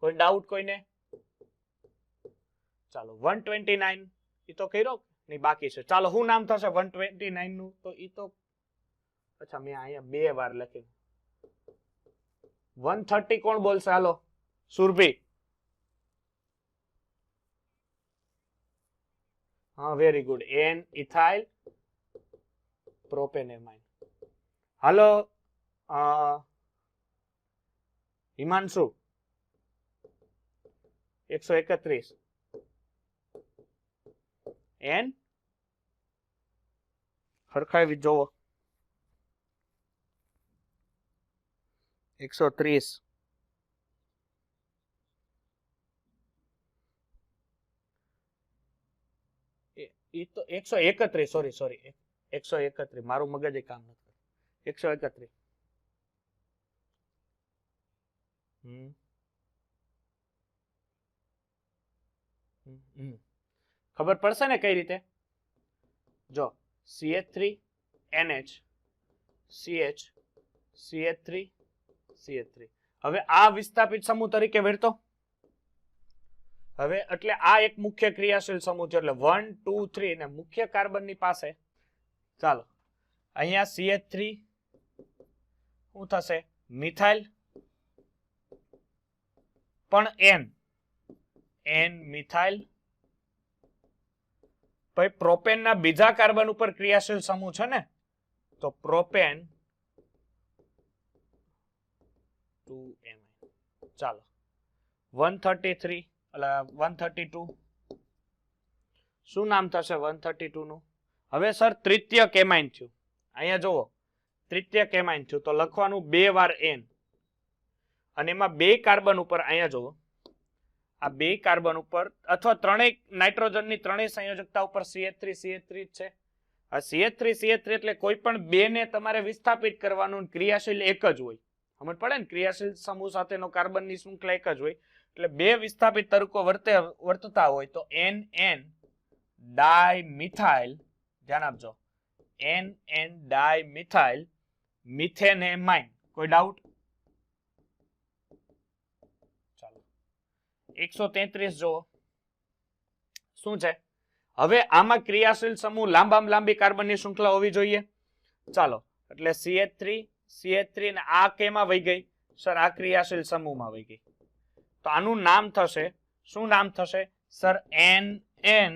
કોઈ ડાઉટ કોઈને? ચાલો 129 એ તો કર્યો નહીં, બાકી છે. ચાલો શું નામ થશે 129 નું? તો એ તો અચ્છા મેં અહીંયા બે વાર લખી. 130 કોણ બોલશે? હાલો સુરભી. હા very good. n ethyl propanamine. હાલો હિમાંશુ 131 n હરખાવી જોવો. 130 એ તો 131 સોરી 131 મારું મગજ કામ નથી 131 ખબર પડશે ને કઈ રીતે જો CH3NH CH CH3 CH3 હવે આ વિસ્થાપિત સમૂહ તરીકે વેરતો હવે એટલે આ એક મુખ્ય ક્રિયાશીલ સમૂહ છે એટલે 1 2 3 ને મુખ્ય કાર્બન ની પાસે ચાલો અહીંયા CH3 શું થશે મિથાઇલ પણ N મિથાઇલ ભાઈ પ્રોપેન ના બીજા કાર્બન ઉપર ક્રિયાશીલ સમૂહ છે ને તો પ્રોપેન 2 ચાલો 133 132 શું નામ થશે 132 નું હવે સર તૃતીય કેમાઇન થયું અહીંયા જુઓ તૃતીય કેમાઇન થયું તો લખવાનું 2 વાર N અને એમાં 2 કાર્બન ઉપર અહીંયા જુઓ આ 2 કાર્બન ઉપર અથવા ત્રણેય નાઇટ્રોજનની ત્રણેય સંયોજકતા ઉપર CH3 CH3 છે આ CH3 CH3 એટલે કોઈ પણ 2 ને તમારે વિસ્થાપિત કરવાનું ક્રિયાશીલ એક જ હોય સમજ પડે ને ક્રિયાશીલ સમૂહ સાથેનો કાર્બનની શૃંખલા એક જ હોય એટલે 2 વિસ્થાપિત તરીકો વર્તતા હોય તો NN ડાયમિથાઇલ ધ્યાન આપજો NN ડાયમિથાઇલ મિથેનેમાઇન કોઈ ડાઉટ 133 જો શું છે હવે આમાં ક્રિયાશીલ સમૂહ લાંબામાં લાંબી કાર્બનની શૃંખલા હોવી જોઈએ ચાલો એટલે CH3 ને આ કેમાં વહી ગઈ સર આ ક્રિયાશીલ સમૂહમાં વહી ગઈ તો આનું નામ થશે શું નામ થશે સર NN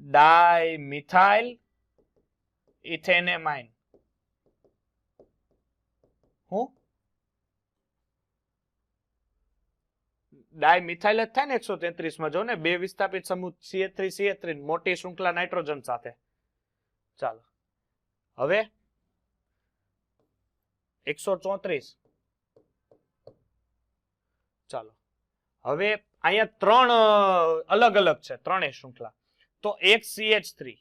ડાયમિથાઇલ ઇથેનેમાઇન હું ડાયમિથાઇલ જ થાય ને 133 માં જો ને 2 વિસ્થાપિત સમૂહ CH3 મોટી શૃંખલા નાઇટ્રોજન સાથે ચાલો હવે 134 ચાલો હવે અહીંયા 3 અલગ અલગ છે ત્રણેય શૃંખલા તો એક CH3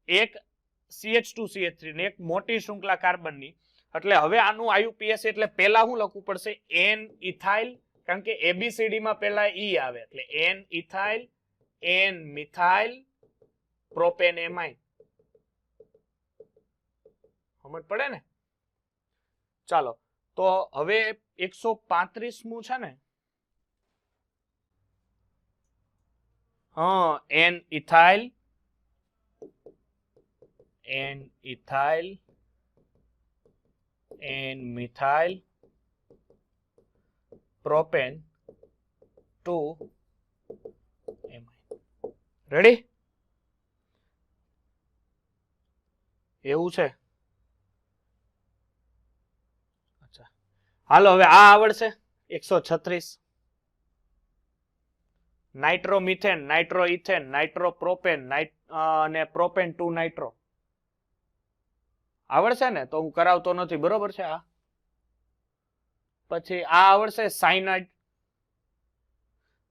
એક CH2CH3 ને એક મોટી શૃંખલા કાર્બનની એટલે હવે આનું IUPAC એટલે પહેલા શું લખવું પડશે N ઇથાઇલ કારણ કે ABCD માં પહેલા E આવે એટલે N ઇથાઇલ N મિથાઇલ પ્રોપેનેમાઇન સમજ પડે ને ચાલો તો હવે 135મું છે ને હા N ethyl N methyl propane 2 amine ready એવું છે અચ્છા હાલો હવે આ આવડશે 136 નાઇટ્રોમિથેન નાઇટ્રોઇથેન નાઇટ્રોપ્રોપેન અને પ્રોપેન 2 નાઇટ્રો આવડશે ને તો હું કરાવતો નથી બરોબર છે આ પછી આ આવડશે સાયનાઇડ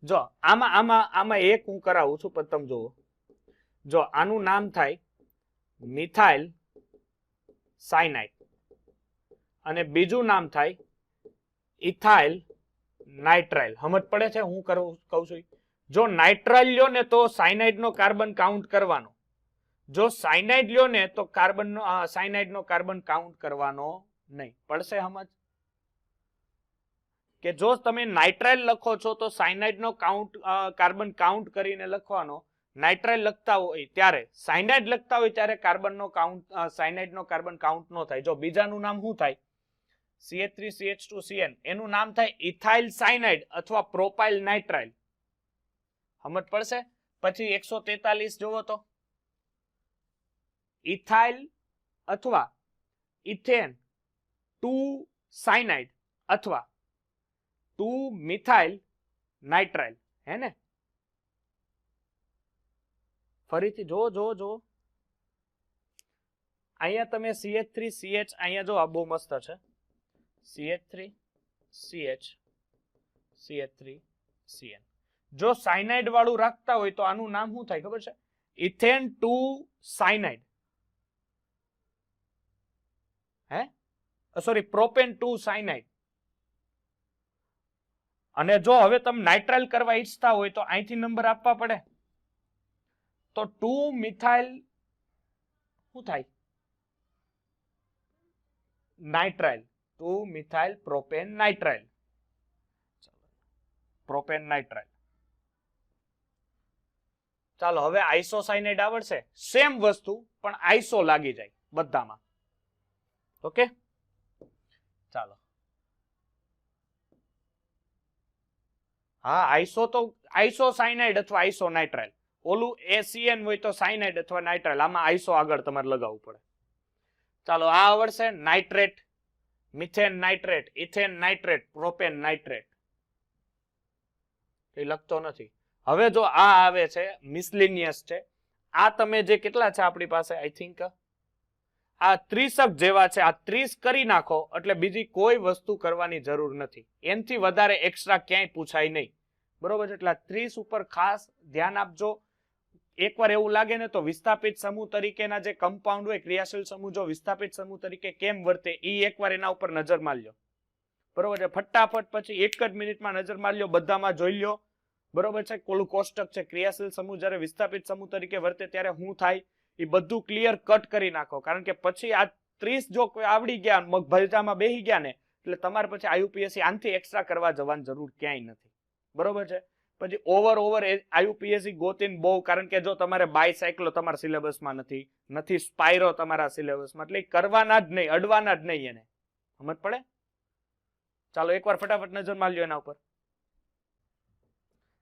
જો આમાં એક હું કરાવું છું પણ તમે જુઓ જો આનું નામ થાય મિથાઇલ સાયનાઇડ અને બીજું નામ થાય ઇથાઇલ નાઇટ્રાઇલ સમજ પડે છે હું કહું છું જો નાઇટ્રાઇલ લ્યો ને તો સાયનાઇડ નો કાર્બન કાઉન્ટ કરવાનો જો સાયનાઇડ લ્યો ને તો સાયનાઇડ નો કાર્બન કાઉન્ટ કરવાનો નહીં પડશે સમજ કે જો તમે નાઇટ્રાઇલ લખો છો તો સાયનાઇડ નો કાર્બન કાઉન્ટ કરીને લખવાનો નાઇટ્રાઇલ લખતા હોય ત્યારે સાયનાઇડ લખતા હોય ત્યારે કાર્બન નો કાઉન્ટ સાયનાઇડ નો કાર્બન કાઉન્ટ નો થાય જો બીજાનું નામ શું થાય CH3 CH2 CN એનું નામ થાય ઇથાઇલ સાયનાઇડ અથવા પ્રોપાઇલ નાઇટ્રાઇલ સમજ પડશે પછી 143 જોવો તો ઇથાઇલ અથવા ઇથેન 2 સાયનાઇડ અથવા 2 મિથાઇલ નાઇટ્રાઇલ હે ને ફરીથી જો અહીંયા તમે CH3 CH અહીંયા જો આ બહુ મસ્ત છે CH3 CH CH3 CN જો સાયનાઇડ વાળું રાખતા હોય તો આનું નામ શું થાય ખબર છે ઇથેન 2 સાયનાઇડ, હે સોરી પ્રોપેન 2 સાયનાઇડ. અને જો હવે તમે નાઇટ્રાઇલ કરવા ઈચ્છતા હોય તો અહીંથી નંબર આપવા પડે. તો 2 મિથાઇલ શું થાય? Nitrile. 2 methyl propane nitrile. Propane nitrile. ચાલો હવે આઇસોસાયનાઇડ આવડશે. સેમ વસ્તુ પણ આઇસો લાગી જાય બધામાં. ઓકે ચાલો. હા આઇસો તો આઇસોસાયનાઇડ અથવા આઇસોનાઇટ્રાઇલ. ઓલું એસીએન હોય તો સાયનાઇડ અથવા નાઇટ્રાઇલ. આમાં આઇસો આગળ તમારે લગાવવું પડે. ચાલો આ આવડશે. Nitrate, methane nitrate, ethane nitrate, propane nitrate. એ લખતો નથી. હવે જો આ આવે છે મિસલિનિયસ છે. આ તમે જે કેટલા છે આપણી પાસે, આઈ થિંક આ 30 જેવા છે. આ 30 કરી નાખો એટલે બીજી કોઈ વસ્તુ કરવાની જરૂર નથી. એનથી વધારે એક્સ્ટ્રા ક્યાંય પૂછાય નહીં. બરોબર છે? એટલે 30 ઉપર ખાસ ધ્યાન આપજો. એકવાર એવું લાગે ને તો વિસ્થાપિત સમૂહ તરીકેના જે કમ્પાઉન્ડ હોય, ક્રિયાશીલ સમૂહ જો વિસ્થાપિત સમૂહ તરીકે કેમ વર્તે એ એકવાર એના ઉપર નજર મારજો. બરોબર છે? ફટાફટ પછી 1 જ મિનિટમાં નજર મારજો, બધામાં જોઈ લો. બરોબર છે? કોલું કોષ્ટક છે ક્રિયાશીલ સમૂહ જ્યારે વિસ્થાપિત સમૂહ તરીકે વર્તે ત્યારે શું થાય એ બધું ક્લિયર કટ કરી નાખો. કારણ કે પછી આ 30 જો કોઈ આવડી ગયા, મગભજામાં બેહી ગયા ને એટલે તમારે પછી આયુપીએસસી આનથી એક્સ્ટ્રા કરવા જવાની જરૂર ક્યાંય નથી. બરોબર છે? પછી ઓવર આયુપીએસસી ગોતીને બહુ, કારણ કે જો તમારે બાયસાયક્લો તમારા સિલેબસમાં નથી સ્પાયરો તમારા સિલેબસમાં, એટલે કરવાના જ નહીં, અડવાના જ નહીં એને. સમજ પડે? ચાલો એકવાર ફટાફટ નજર મારજો એના ઉપર.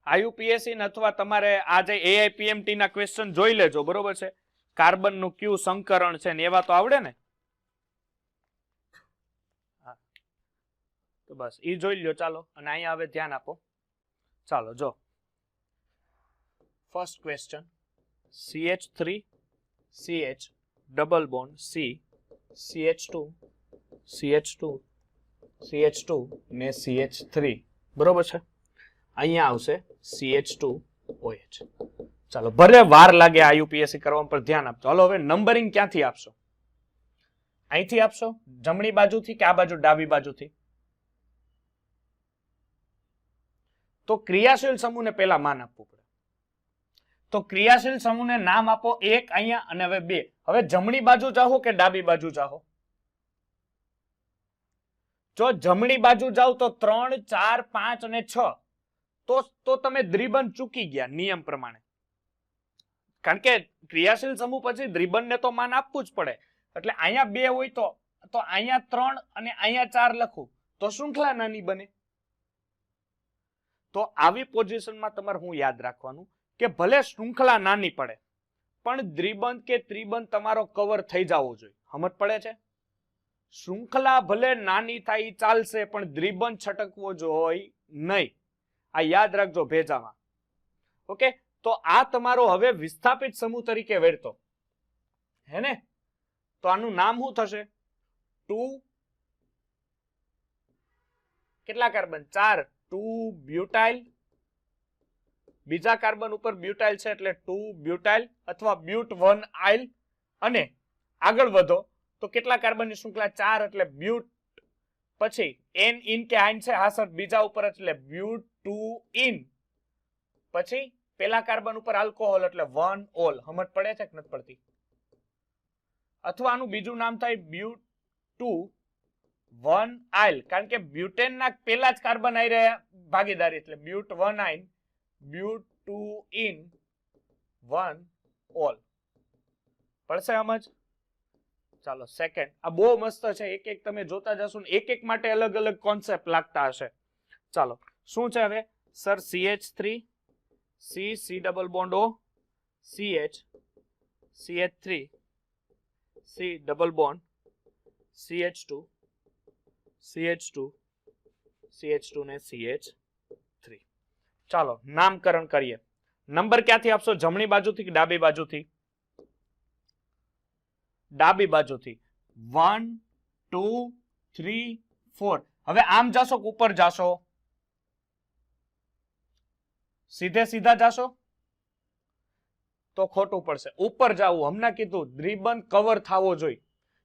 આયુપીએસસી અથવા તમારે આ જે એઆઈપીએમટી ના ક્વેશ્ચન જોઈ લેજો. બરોબર છે? કાર્બન નું ક્યુ સંકરણ છે ને એવા તો આવડે ને. તો બસ ઈ જોઈ લ્યો. ચાલો અને અહીંયા હવે ધ્યાન આપો. ચાલો જો first question, CH3 CH double bond C CH2 CH2 CH2 ને CH3. બરોબર છે? અહીંયા આવશે CH2OH. ચાલો ભલે વાર લાગે આયુપીએસસી કરવામાં, પર ધ્યાન આપજો. હાલો હવે નંબરિંગ ક્યાંથી આપશો? અહીંથી આપશો, જમણી બાજુથી કે આ બાજુ ડાબી બાજુથી? તો ક્રિયાશીલ સમૂહને પહેલા માન આપવું પડે. તો ક્રિયાશીલ સમૂહને નામ આપો 1 અહીંયા અને હવે 2. હવે જમણી બાજુ જાઓ કે ડાબી બાજુ જાઓ? જો જમણી બાજુ જાઓ તો 3, 4, 5 અને 6. તો તમે દ્વિબંધ ચૂકી ગયા નિયમ પ્રમાણે. કારણ કે ક્રિયાશીલ સમૂહ પછી દ્વિબંધને તો માન આપવું જ પડે. એટલે અહીંયા 2 હોય તો અહીંયા 3 અને અહીંયા 4 લખું તો શૃંખલા નાની બને. તો આવી પોઝિશનમાં તમારે હું યાદ રાખવાનું કે ભલે શૃંખલા નાની પડે પણ દ્વિબંધ કે ત્રિબંધ તમારો કવર થઈ જવો જોઈએ. સમજ પડે છે? શૃંખલા ભલે નાની થાય ચાલશે પણ દ્વિબંધ છટકવો જોઈએ નહીં. આ યાદ રાખજો ભેજામાં. ઓકે? તો આ તમારો હવે વિસ્થાપિત સમૂહ તરીકે વેરતો હે ને? તો આનું નામ શું થશે? 2 કેટલા કાર્બન? 4 2 બ્યુટાઇલ. બીજા કાર્બન ઉપર બ્યુટાઇલ છે એટલે 2 બ્યુટાઇલ અથવા બ્યુટ 1 આઇલ. અને આગળ વધો તો કેટલા કાર્બનની શૃંખલા? 4 એટલે બ્યુટ. પછી એન ઇન કે આઇન છે હા સર બીજા ઉપર એટલે બ્યુટ 2 ઇન. પછી પેલા કાર્બન ઉપર આલ્કોહોલ એટલે 1 ઓલ. સમજ પડે છે કે નથી પડતી? અથવા આનું બીજું નામ થાય બ્યુટ 2 1 આઇલ. કારણ કે બ્યુટેન ના પેલા જ કાર્બન આવી રહ્યા ભાગીદારી એટલે બ્યુટ 1 આઇન બ્યુટ 2 ઇન 1 ઓલ. પડશે સમજ? ચાલો સેકન્ડ. આ બહુ મસ્ત છે. એક એક તમે જોતા જશો ને એક એક માટે અલગ અલગ કોન્સેપ્ટ લાગતા હશે. ચાલો શું છે હવે? Sir CH3 C C double bond O CH CH3 C double bond CH2 CH2 CH2 ને CH3. ચાલો નામકરણ કરીએ. નંબર ક્યાંથી આપશો? જમણી બાજુથી કે ડાબી બાજુથી? ડાબી બાજુથી. 1 2 3 4. હવે આમ જાશો કે ઉપર જાશો? સીધે સીધા જાશો? તો ખોટું પડશે. ઉપર જાવું, હમણાં કીધું દ્વિબંધ કવર થવો જોઈએ.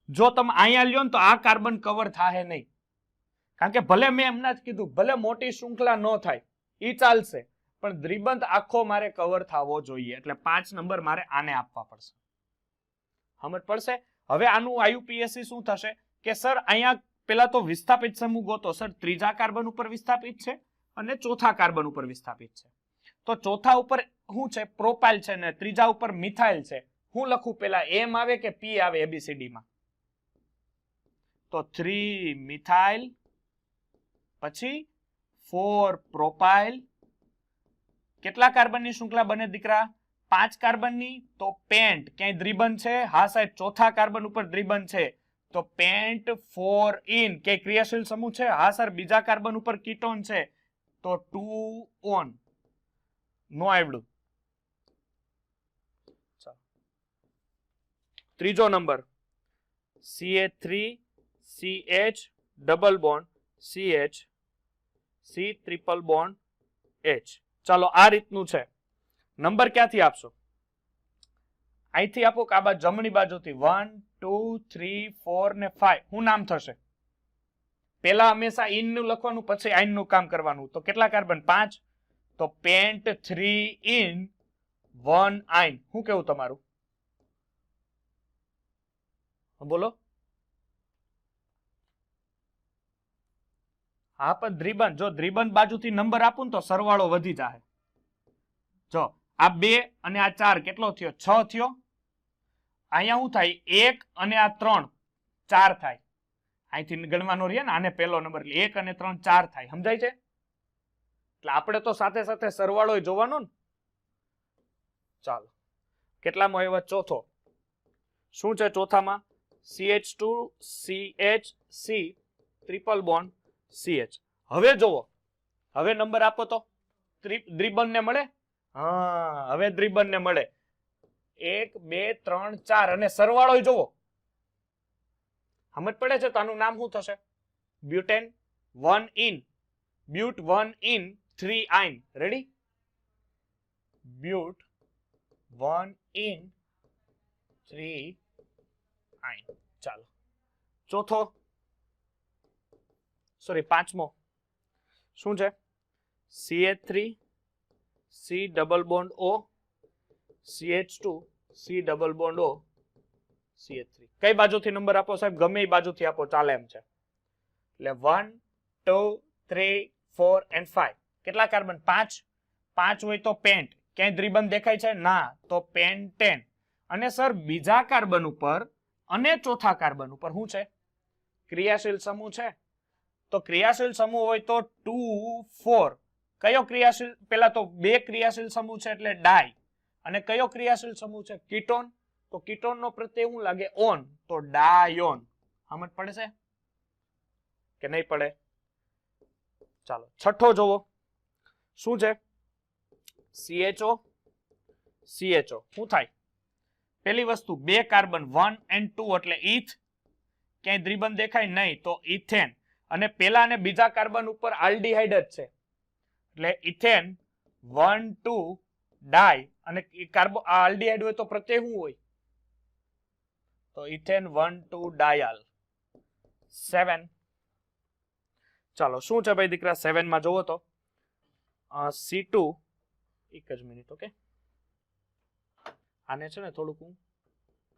જો તમે અહીંયા લ્યો ને તો આ કાર્બન કવર થાય નહીં, કારણ કે ભલે મેં હમણાં જ કીધું ભલે મોટી શૃંખલા ન થાય ઈ ચાલશે, પણ દ્વિબંધ આખો મારે કવર થવો જોઈએ. એટલે 5 નંબર મારે આને આપવા પડશે. સમજ પડશે? હવે આનું આયુપીએસસી શું થશે કે સર અહીંયા પેલા તો વિસ્થાપિત સમૂહ ગોતો. સર ત્રીજા કાર્બન ઉપર વિસ્થાપિત છે અને ચોથા કાર્બન ઉપર વિસ્થાપિત છે. તો ચોથા ઉપર શું છે? પ્રોપાઇલ છે ને ત્રીજા ઉપર મિથાઇલ છે. હું લખું પેલા એમ આવે કે પી આવે એબીસીડી માં? તો 3 મિથાઇલ પછી 4 પ્રોપાઇલ. કેટલા કાર્બનની શૃંખલા બને દીકરા? 5 કાર્બનની. તો પેન્ટ ક્યાંય દ્વિબંધ છે? હા સાહેબ ચોથા કાર્બન ઉપર દ્વિબંધ છે. તો પેન્ટ 4 ઇન ક્યાંય ક્રિયાશીલ સમૂહ છે? હા સર બીજા કાર્બન ઉપર કીટોન છે. તો 2 ઓન. નો આવડ્યું. ત્રીજો number CH3 CH double bond CH C triple bond H. ચાલો આ રીતનું છે. નંબર ક્યાંથી આપશો? અહીંથી આપો કે આ બાજુ જમણી બાજુથી? 1 2 3 4 ને 5. શું નામ થશે? પેલા હંમેશા ઇન નું લખવાનું પછી આઈન નું કામ કરવાનું. તો કેટલા કાર્બન? 5. તો પેન્ટ 3 ઇન 1 આઈન. શું કેવું તમારું? બોલો. હા પણ દ્વિબંધ, જો દ્વિબંધ બાજુથી નંબર આપું ને તો સરવાળો વધી જાય. જો આ 2 અને આ 4 કેટલો થયો? 6 થયો. અહીંયા શું થાય? 1 અને આ 3 4 થાય. અહીંથી ગણવાનો રહે ને, આને પહેલો નંબર. 1 અને 3 4 થાય. સમજાય છે? એટલે આપણે તો સાથે સાથે સરવાળો જોવાનો ને. ચાલો કેટલામાં આવ્યો? ચોથો. શું છે ચોથામાં? CH2 CH C triple bond CH. હવે જોવો, હવે નંબર આપો તો દ્વિબંધ ને મળે. હા હવે દ્વિબંધ ને મળે. 1 2 3 4 અને સરવાળો જોવો. સમજ પડે છે? તો આનું નામ શું થશે? Butane 1 ene. But 1 ene 3 yne. Ready? But 1 ene 3 yne. ચાલો ચોથો, સોરી પાંચમો શું છે? CH3 C double bond O CH2 C double bond O CH3. કઈ બાજુથી નંબર આપો સાહેબ? ગમે એ બાજુથી આપો, ચાલે એમ છે. એટલે 1 2 3 4 and 5. કેટલા કાર્બન? 5. 5 હોય તો પેન્ટ. ક્યાંય દ્વિબંધ દેખાય છે? ના. તો પેન્ટેન. અને સર બીજા કાર્બન ઉપર અને ચોથા કાર્બન ઉપર શું છે? ક્રિયાશીલ સમૂહ છે. તો ક્રિયાશીલ સમૂહ હોય તો 2 4. કયો ક્રિયાશીલ? પેલા તો 2 ક્રિયાશીલ સમૂહ છે એટલે ડાય. અને કયો ક્રિયાશીલ સમૂહ છે? કીટોન. તો કીટોન નો પ્રત્યય શું લાગે? ઓન. તો ડાયોન. સમજ પડે છે કે નહીં પડે? ચાલો છઠ્ઠો જોવો. શું છે? CHO CHO. શું થાય? પેલી વસ્તુ 2 કાર્બન 1 and 2 એટલે ઇથ. ક્યાંય દ્વિબંધ દેખાય? નહીં. તો ઇથેન. અને પેલા અને બીજા કાર્બન ઉપર આલ્ડીહાઇડ જ છે એટલે ઇથેન 1 2 ડાય. અને કાર્બો આલ્ડીહાઇડ હોય તો પ્રત્યય શું હોય? તો ઇથેન 1 2 ડાયાલ. 7. ચાલો શું છે ભાઈ દીકરા 7 માં જોવો તો C2. એક જ મિનિટ. ઓકે આને છે ને થોડુંક હું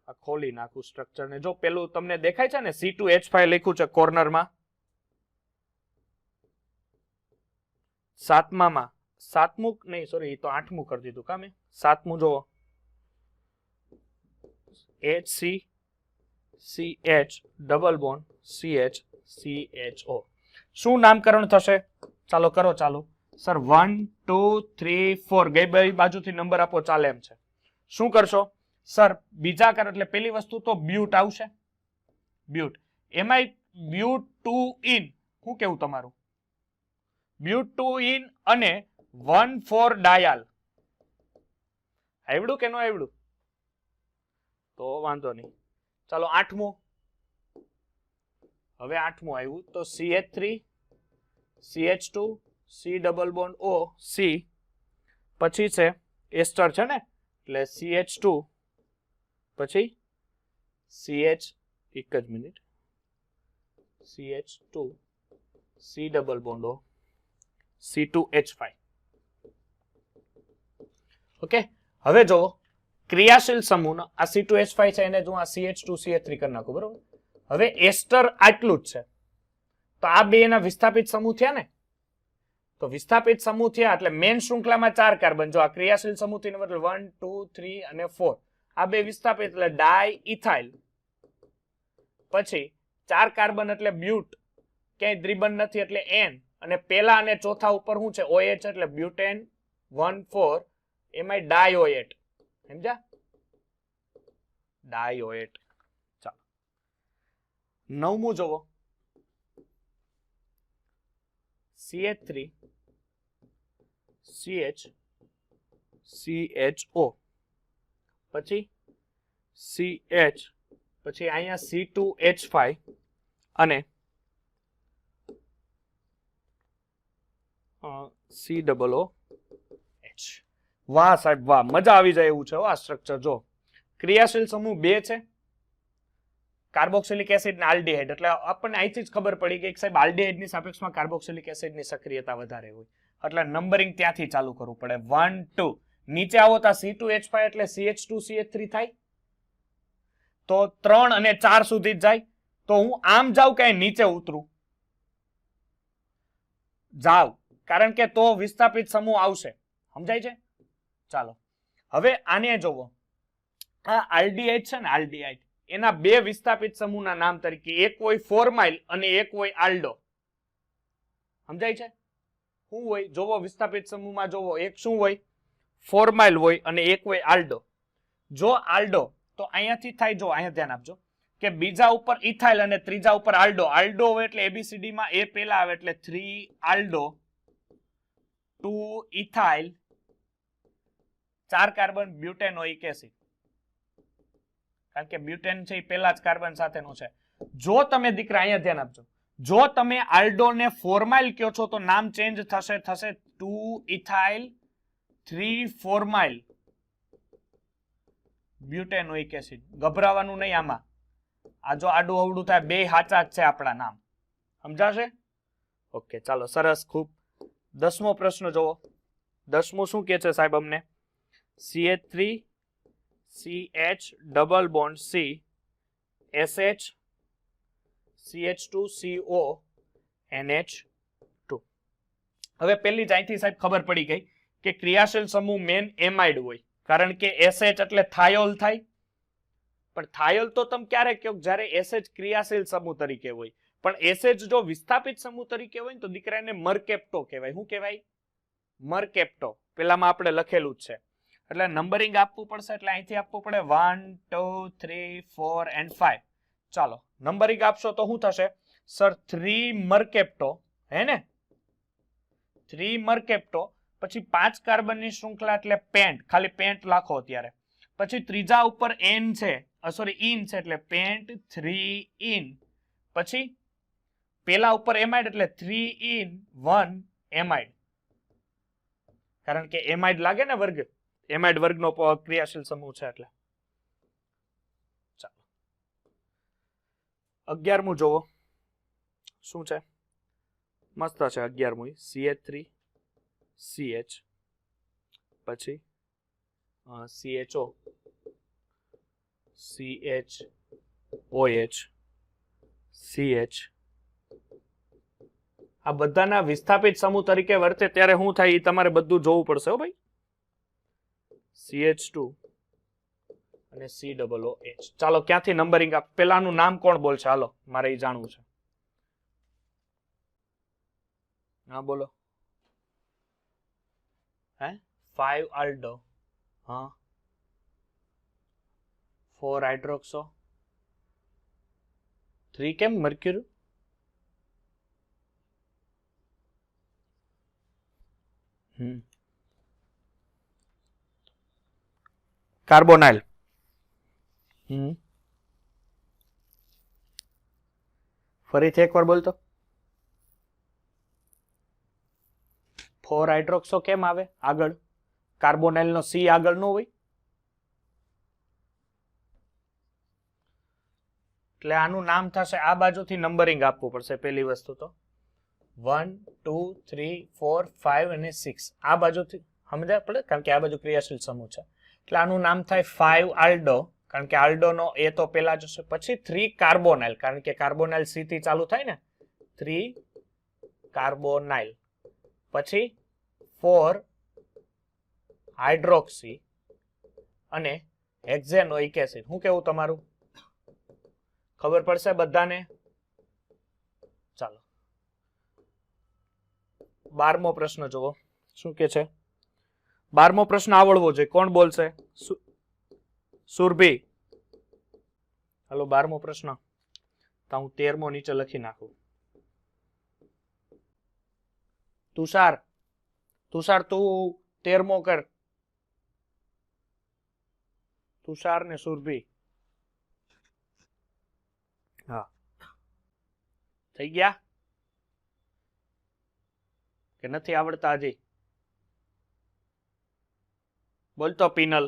આ ખોલી નાખું સ્ટ્રક્ચર ને. જો પેલું તમને દેખાય છે ને C2H5 લખ્યું છે કોર્નરમાં. સાતમું નહીં, સોરી તો 8મું કરી દીધું કા મેં. 7મું જોવો. HC CH double bond CH CHO. શું નામકરણ થશે? ચાલો કરો ચાલુ. સર 1 2 3 4 ગઈ બે બાજુથી નંબર આપો, ચાલે એમ છે. શું કરશો સર? બીજા કારણ એટલે પેલી વસ્તુ તો બ્યુટ આવશે. બ્યુટ. એમાંય બ્યુટ 2 ઇન. શું કેવું તમારું? બ્યુટ 2 ઇન અને 1 4 ડાયાલ. આવડું કે ન આવડું? તો વાંધો નહીં. ચાલો 8મું. હવે 8મું આવ્યું તો CH3 CH2 C double bond O C. પછી છે એસ્ટર છે ને એટલે CH2 પછી CH, એક જ minute, CH2 C double bond O C2H5. Okay, હવે જો ક્રિયાશીલ સમૂહનો આ C2H5 છે એને જો આ CH2 CH3 કરી નાખું, બરોબર. હવે એસ્ટર આટલું જ છે, તો આ બે એના વિસ્થાપિત સમૂહ થયા ને, તો વિસ્થાપિત સમૂહ થયા એટલે મેન શૃંખલામાં 4 કાર્બન, જો આ ક્રિયાશીલ સમૂહ થી મતલબ 1 2 3 અને 4, આ બે વિસ્થાપિત એટલે ડાઈ ઇથાઇલ, પછી 4 કાર્બન એટલે બ્યુટ, ક્યાંય દ્વિબંધ નથી એટલે N, અને પેલા અને ચોથા ઉપર શું છે OH એટલે બ્યુટેન 1,4, એમાં ડાયોએટ, સમજ્યા, ડાયોએટ. ચાલો નવમું જોવો, CH3 CH CHO પછી CH પછી અહીંયા C2H5 અને COOH. વાહ સાહેબ વાહ, મજા આવી જાય એવું છે આ સ્ટ્રક્ચર. જો ક્રિયાશીલ સમૂહ 2 છે, કાર્બોક્સિલિક એસિડ અને આલ્ડીહાઇડ, એટલે આપણને અહીંથી જ ખબર પડી કે સાહેબ આલ્ડીહાઇડની સાપેક્ષમાં કાર્બોક્સિલિક એસિડની સક્રિયતા વધારે હોય, એટલે નંબરિંગ ત્યાંથી ચાલુ કરવું પડે. 1 2 નીચે આવો તો C2H5 એટલે CH2 CH3 થાય, તો 3 અને 4 સુધી જાય. તો હું આમ જાઉં કે નીચે ઉતરું? જાવ, કારણ કે તો વિસ્થાપિત સમૂહ આવશે, સમજાય છે. ચાલો હવે આને જોવો, આ આલ્ડીહાઇડ છે ને, આલ્ડીહાઇડ એના બે વિસ્થાપિત સમૂહના નામ તરીકે, એક હોય ફોર્માઇલ અને એક હોય આલ્ડો, સમજાય છે. શું હોય જોવો વિસ્થાપિત સમૂહમાં, જોવો એક શું હોય, ફોર્માઇલ હોય અને એક હોય આલ્ડો. જો આલ્ડો તો અહીંયાથી થાય, જો અહીંયા ધ્યાન આપજો કે બીજા ઉપર ઇથાઇલ અને ત્રીજા ઉપર આલ્ડો. આલ્ડો હોય એટલે ABCD માં A પેલા આવે એટલે 3 આલ્ડો 2 ઇથાઇલ 4 કાર્બન બ્યુટેનોઇક એસિડ, કારણ કે બ્યુટેન છે એ પેલા જ કાર્બન સાથેનો છે. જો તમે દીકરા અહીંયા ધ્યાન આપજો, જો તમે આલ્ડો ને ફોર્માઇલ કહો છો તો નામ ચેન્જ થશે 2 ઇથાઇલ 3 ફોર્માઇલ બ્યુટેનોઇક એસિડ. ગભરાવાનું નહીં આમાં, આ જો આડું અવડું થાય બે સાચા જ છે આપણા નામ, સમજાશે. ઓકે ચાલો સરસ, ખૂબ. 10મો પ્રશ્ન જોવો. 10મું શું કે છે સાહેબ અમને, CH3 CH double bond C SH CH2CO NH2. હવે પેલી જ અહીંથી સાહેબ ખબર પડી ગઈ કે ક્રિયાશીલ સમૂહ મેન એમાઇડ હોય, કારણ કે SH એટલે થાયોલ થાય. પણ થાયોલ તો તમે ક્યારે કહો, જ્યારે SH ક્રિયાશીલ સમૂહ તરીકે હોય, પણ SH જો વિસ્થાપિત સમૂહ તરીકે હોય ને તો દીકરાને મરકેપ્ટો કહેવાય. શું કહેવાય? મરકેપ્ટો. પેલામાં આપણે લખેલું જ છે, એટલે નંબરિંગ આપવું પડશે, એટલે અહીંથી આપવું પડે 1 2 3 4 and 5. ચાલો નંબરિંગ આપશો તો શું થશે સર? 3 મરકેપ્ટો, હે ને, 3 મરકેપ્ટો, પછી 5 કાર્બનની શૃંખલા એટલે પેન્ટ, ખાલી પેન્ટ લખો અત્યારે. પછી ત્રીજા ઉપર N છે, સોરી ઇન છે એટલે પેન્ટ 3 ઇન, પછી પેલા ઉપર એમાઇડ એટલે 3 ઇન 1 એમાઇડ, કારણ કે એમાઇડ લાગે ને વર્ગ, એમાઇડ વર્ગનો ક્રિયાશીલ સમૂહ છે એટલે. ચાલો 11મું જોવો શું છે, મસ્ત છે 11મું. CH3 CH પછી CHO CHOH CH. આ બધાના વિસ્થાપિત સમૂહ તરીકે વર્તે ત્યારે શું થાય એ તમારે બધું જોવું પડશે હો ભાઈ. CH2 અને COOH. ચાલો ક્યાંથી નંબરિંગ આપ, પેલાનું નામ કોણ બોલશે? હાલો મારે એ જાણવું છે. હા બોલો. હે 5 આલ્ડો, હા 4 હાઇડ્રોક્સો, 3 કેમ મર્ક્યુરી? કાર્બોનાઇલ. ફરીથી એકવાર બોલતો. 4 હાઇડ્રોક્સો કેમ આવે આગળ? કાર્બોનાઇલ નો C આગળ નો હોય? એટલે આનું નામ થશે, આ બાજુથી નંબરિંગ આપવું પડશે પહેલી વસ્તુ તો 1 2 3 4 5 અને 6 આ બાજુથી સમજાય પડે, કારણ કે આ બાજુ ક્રિયાશીલ સમૂહ છે એટલે આનું નામ થાય 5 આલ્ડો, કારણ કે આલ્ડોનો એ તો પેલા જશે. પછી 3 કાર્બોનાઇલ, કારણ કે કાર્બોનાઇલ સી થી ચાલુ થાય ને, 3 કાર્બોનાઇલ. પછી 4 હાઇડ્રોક્સી અને હેક્ઝેનોઇક એસિડ. શું કેવું તમારું? ખબર પડશે બધાને? ચાલો 12મો પ્રશ્ન જુઓ શું કે છે. 12મો પ્રશ્ન આવડવો જોઈએ. કોણ બોલશે? સુરભી. હાલો 12મો પ્રશ્ન. તો હું 13મો નીચે લખી નાખું. તુષાર તું 13મો કર. તુષાર ને સુરભી. હા થઈ ગયા કે નથી આવડતા હજી? બોલતો પિનલ.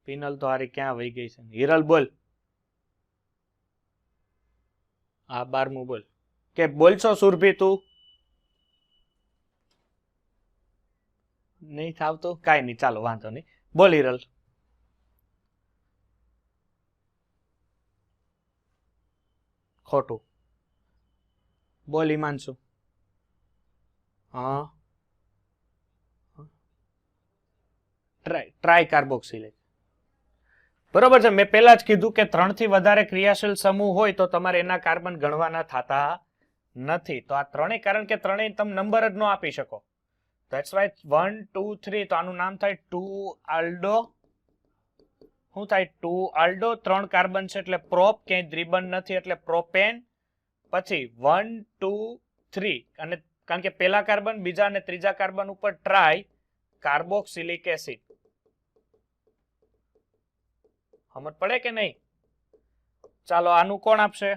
પિનલ તો હારી ક્યાં વહી ગઈ છે? હિરલ બોલ. હા 12મું બોલ. કે બોલશો સુરભી તું? નહીં થાવતું? કાંઈ નહીં, ચાલો વાંધો નહીં. બોલ હિરલ. ખોટું. બોલ હિમાંશુ. હા ટ્રાય કાર્બોક્સિલેટ. બરોબર છે. મેં પહેલા જ કીધું કે 3 થી વધારે ક્રિયાશીલ સમૂહ હોય તો તમારે એના કાર્બન ગણવાના થતા નથી. તો આ ત્રણેય, કારણ કે ત્રણેય તમે નંબર જ ન આપી શકો. That's why 1 2 3. તો આનું નામ થાય 2 આલ્ડો. શું થાય? 2 આલ્ડો. 3 કાર્બન છે એટલે પ્રોપ, ક્યાંય દ્વિબંધ નથી એટલે પ્રોપેન. પછી 1 2 3 અને કારણ કે પહેલા કાર્બન, બીજા અને ત્રીજા કાર્બન ઉપર ટ્રાય કાર્બોક્સિલિક એસિડ. સમજ પડે કે નહીં? ચાલો આનું કોણ આપશે?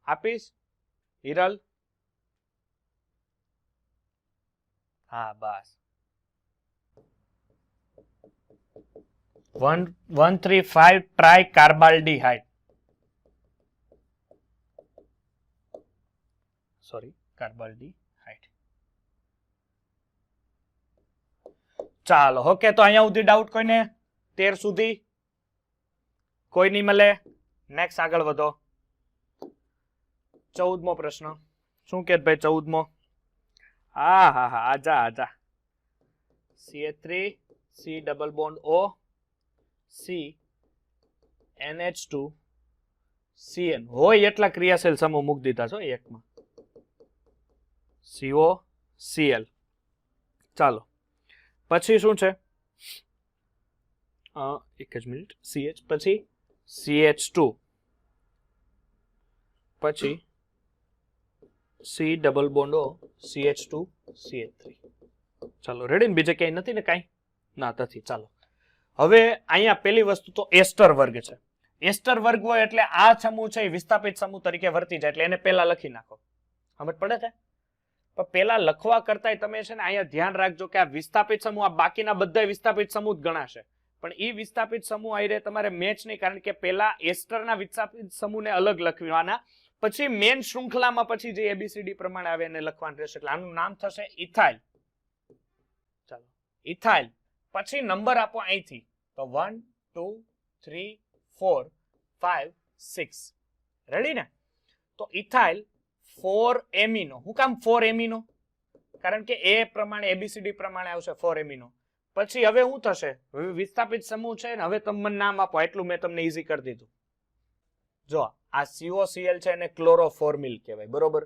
આપીશ હિરલ. હા બસ 1,1,3,5 ટ્રાય કાર્બાલ્ડીહાઇડ. સોરી કાર્બાલ્ડીહાઇડ. ચાલો ઓકે. તો અહીંયા સુધી ડાઉટ કોઈને? 13 સુધી કોઈ નહીં મળે? નેક્સ્ટ આગળ વધો. 14મો પ્રશ્ન. શું કે ભાઈ 14મો? હા હા હા આજા આજા. CH3 C double bond O C NH2 CN હોય એટલા ક્રિયાશીલ સમૂહ મૂકી દીધા છો એકમાં. CO Cl. ચાલો પછી શું છે? એક જ મિનિટ. CH પછી CH2 પછી C double bond O CH2 CH3. ચાલો રેડી ને? બીજે ક્યાંય નથી ને કાંઈ? ના નથી. ચાલો હવે અહીંયા પેલી વસ્તુ તો એસ્ટર વર્ગ છે. એસ્ટર વર્ગ હોય એટલે આ સમૂહ છે એ વિસ્થાપિત સમૂહ તરીકે વર્તી જાય એટલે એને પેલા લખી નાખો. સમજ પડે છે? પણ પેલા લખવા કરતા તમે છે ને અહીંયા ધ્યાન રાખજો કે આ વિસ્થાપિત સમૂહ, આ બાકીના બધા વિસ્થાપિત સમૂહ જ ગણાશે, પણ એ વિસ્થાપિત સમૂહ આઈ તમારે મેચ નહીં, કારણ કે પેલા એસ્ટરના વિસ્થાપિત સમૂહને અલગ લખવાના, પછી મેન શૃંખલામાં પછી જે ABCD પ્રમાણે આવે એને લખવાનું રહેશે. એટલે આનું નામ થશે ઇથાઇલ. ચાલો ઇથાઇલ. પછી નંબર આપો અહીંથી, તો 1 2 3 4 5 6. રેડી ને? તો ઇથાઇલ 4 એમિનો. હું કામ 4 એમિનો? કારણ કે એ પ્રમાણે ABCD પ્રમાણે આવશે 4 એમિનો. પછી હવે શું થશે? વિસ્થાપિત સમૂહ છે ને, હવે તમે નામ આપો. એટલું મેં તમને ઈઝી કરી દીધું. જો આ COCl છે એને ક્લોરોફોર્મિલ કહેવાય, બરોબર?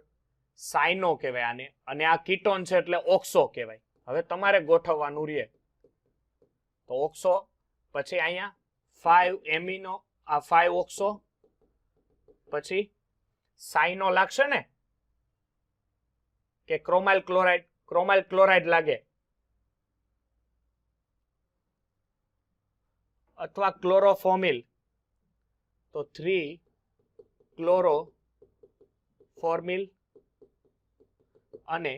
સાઇનો કહેવાય આને, અને આ કીટોન છે એટલે ઓક્સો કહેવાય. હવે તમારે ગોઠવવાનું રહે તો ઓક્સો, પછી અહીંયા 5 એમિનો, આ 5 ઓક્સો, પછી સાઇનો લાગશે ને કે ક્રોમાઇલ ક્લોરાઇડ? ક્રોમાઇલ ક્લોરાઇડ લાગે, અથવા ક્લોરોફોર્મિલ, તો 3 ક્લોરોફોર્મિલ અને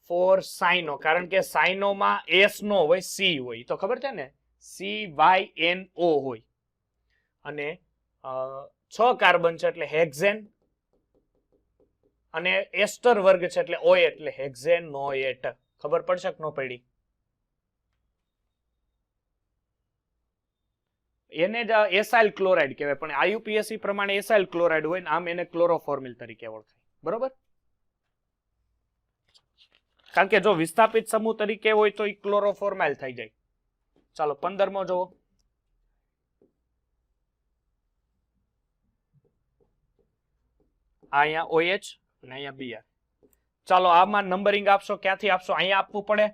4 સાઇનો, કારણ કે સાઇનોમાં S નો હોય, C હોય, તો ખબર છે ને? CYNO હોય. અને 6 કાર્બન છે એટલે હેક્ઝેન, અને એસ્ટર વર્ગ છે એટલે ઓએટ એટલે હેક્ઝેનોએટ. ખબર પડશે કે ન પડી? એને જ એસાઇલ ક્લોરાઇડ કહેવાય, પણ આયુપીએસસી પ્રમાણે એસાઇલ ક્લોરાઇડ હોય ને આમ એને ક્લોરોફોર્મિલ તરીકે ઓળખાય. બરોબર? કારણ કે જો વિસ્થાપિત સમૂહ તરીકે હોય તો એ ક્લોરોફોર્માઇલ થઈ જાય. ચાલો 15મો જુઓ. અહીંયા OH અને અહીંયા Br. ચાલો આમાં નંબરિંગ આપશો, ક્યાંથી આપશો? અહીંયા આપવું પડે,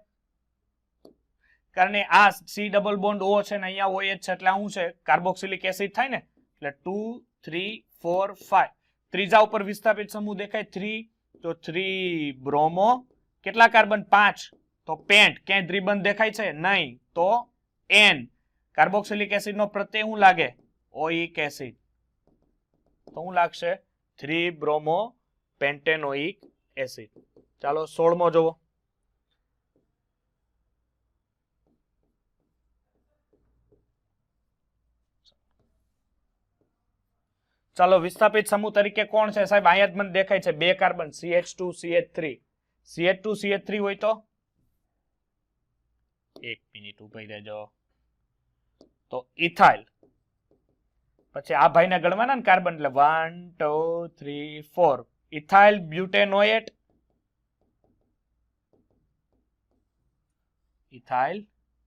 કારણ કે આ C ડબલ બોન્ડ O છે ને અહીંયા OH છે એટલે શું છે? કાર્બોક્સિલિક એસિડ થાય ને, એટલે 2 3 4 5. ત્રીજા ઉપર વિસ્થાપિત સમૂહ દેખાય 3, તો 3 બ્રોમો. કેટલા કાર્બન? 5. તો પેન્ટ. ક્યાંય દ્વિબંધ દેખાય છે? નહીં. તો N. કાર્બોક્સિલિક એસિડ નો પ્રત્યય શું લાગે? ઓઇક એસિડ. તો શું લાગશે? 3 બ્રોમો પેન્ટેનોઇક એસિડ. ચાલો 16મો જુઓ. ચાલો વિસ્થાપિત સમૂહ તરીકે કોણ છે સાહેબ? અહીંયા જ મને દેખાય છે 2 carbon CH2 CH3. CH2 CH3 હોય તો 1 મિનિટ ઉભી રહેજો. તો ઇથાઇલ. પછી આ ભાઈને ગણવાના ને કાર્બન, એટલે 1 2 3 4. ઇથાઇલ બ્યુટેનોએટ. ઇથાઇલ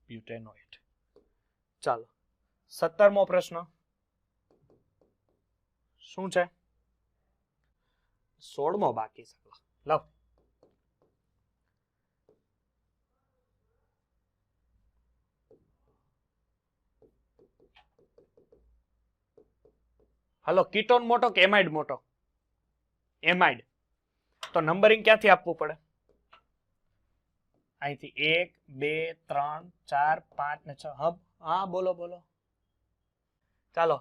બ્યુટેનોએટ. ચાલો 17મો પ્રશ્ન શું છે? 16મો બાકી છે. લવ. હાલો, કીટોન મોટો કે એમાઇડ મોટો? એમાઇડ. તો નંબરિંગ ક્યાંથી આપવું પડે? અહીંથી 1 2 3 4 5 ને 6. હા બોલો બોલો. ચાલો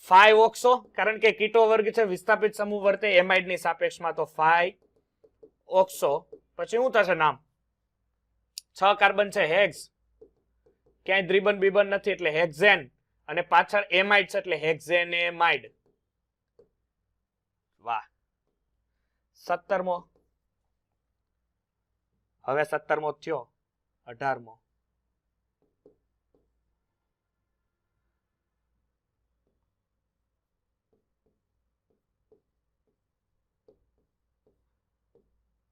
5 ઓક્સો, કારણ કે કીટો વર્ગ છે, વિસ્થાપિત સમૂહ વર્તે એમાઇડ ની સાપેક્ષમાં, તો 5 ઓક્સો. પછી શું થશે નામ? 6 કાર્બન છે હેક્સ, ક્યાંય દ્વિબંધ બીબંધ નથી એટલે હેક્ઝેન, અને પાછળ એમાઇડ છે એટલે હેક્ઝેનેમાઇડ. વાહ. 17મો. હવે 17મો થયો. 18મો.